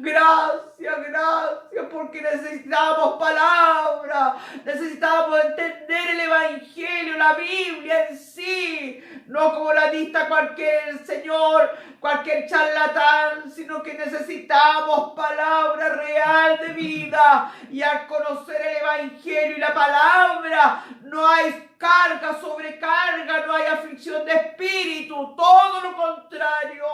A: Gracias, porque necesitamos palabra, necesitamos entender el Evangelio, la Biblia en sí, no como la dicta cualquier Señor, cualquier charlatán, sino que necesitamos palabra real de vida. Y al conocer el Evangelio y la palabra, no hay carga sobre carga, no hay aflicción de espíritu, todo lo contrario.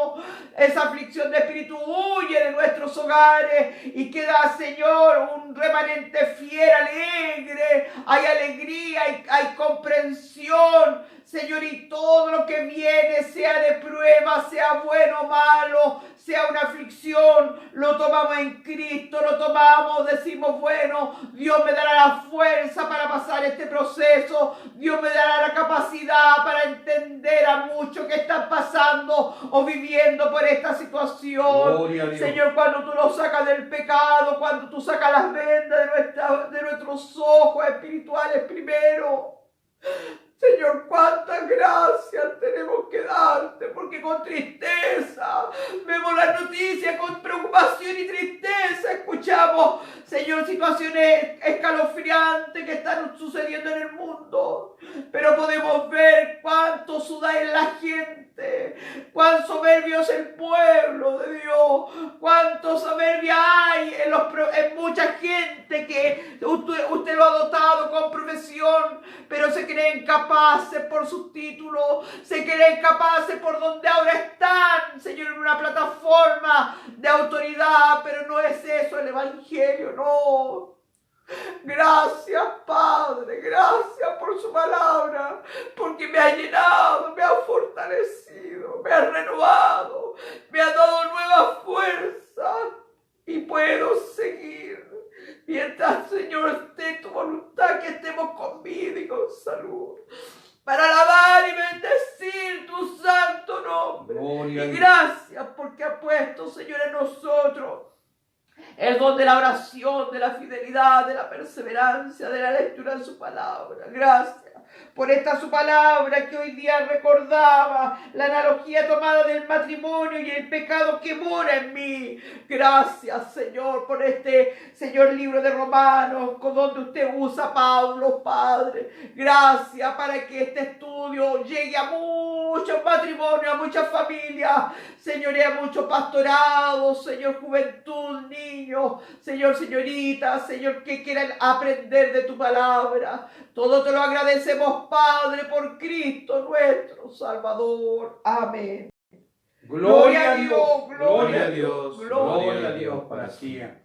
A: Esa aflicción de espíritu huye de nuestros hogares y queda, Señor, un remanente fiel, alegre. Hay alegría, hay comprensión, Señor, y todo lo que viene, sea de prueba, sea bueno o malo, sea una aflicción, lo tomamos en Cristo, lo tomamos, decimos, bueno, Dios me dará la fuerza para pasar este proceso, Dios me dará la capacidad para entender a muchos que están pasando o viviendo por esta situación. Señor, cuando tú nos sacas del pecado, cuando tú sacas las vendas de nuestros ojos espirituales primero, Señor, cuántas gracias tenemos que darte, porque con tristeza vemos las noticias, con preocupación y tristeza escuchamos, Señor, situaciones escalofriantes que están sucediendo en el mundo, pero podemos ver cuánto suda en la gente, cuán soberbio es el pueblo de Dios, cuánto soberbia hay en mucha gente que usted lo ha dotado con profesión, pero se creen capaces por sus títulos, se creen capaces por donde ahora están, Señor, en una plataforma de autoridad, pero no es eso el Evangelio, no. Gracias, Padre, gracias por su palabra, porque me ha llenado, me ha fortalecido, me ha renovado, me ha dado nueva fuerza y puedo seguir. Mientras, Señor, esté tu voluntad, que estemos con vida y con salud, para alabar y bendecir tu santo nombre. Y gracias porque ha puesto, Señor, en nosotros el don de la oración, de la fidelidad, de la perseverancia, de la lectura de su palabra. Gracias por esta su palabra que hoy día recordaba la analogía tomada del matrimonio y el pecado que mora en mí. Gracias, Señor, por este, Señor, libro de Romanos, con donde usted usa a Pablo, Padre. Gracias para que este estudio llegue a muchos matrimonios, a muchas familias, Señor, y a muchos pastorados, Señor, juventud, niños, Señor, señoritas, Señor, que quieran aprender de tu palabra. Todo te lo agradecemos, Padre, por Cristo nuestro Salvador. Amén.
B: Gloria a Dios,
A: gloria a Dios,
B: gloria a Dios para siempre.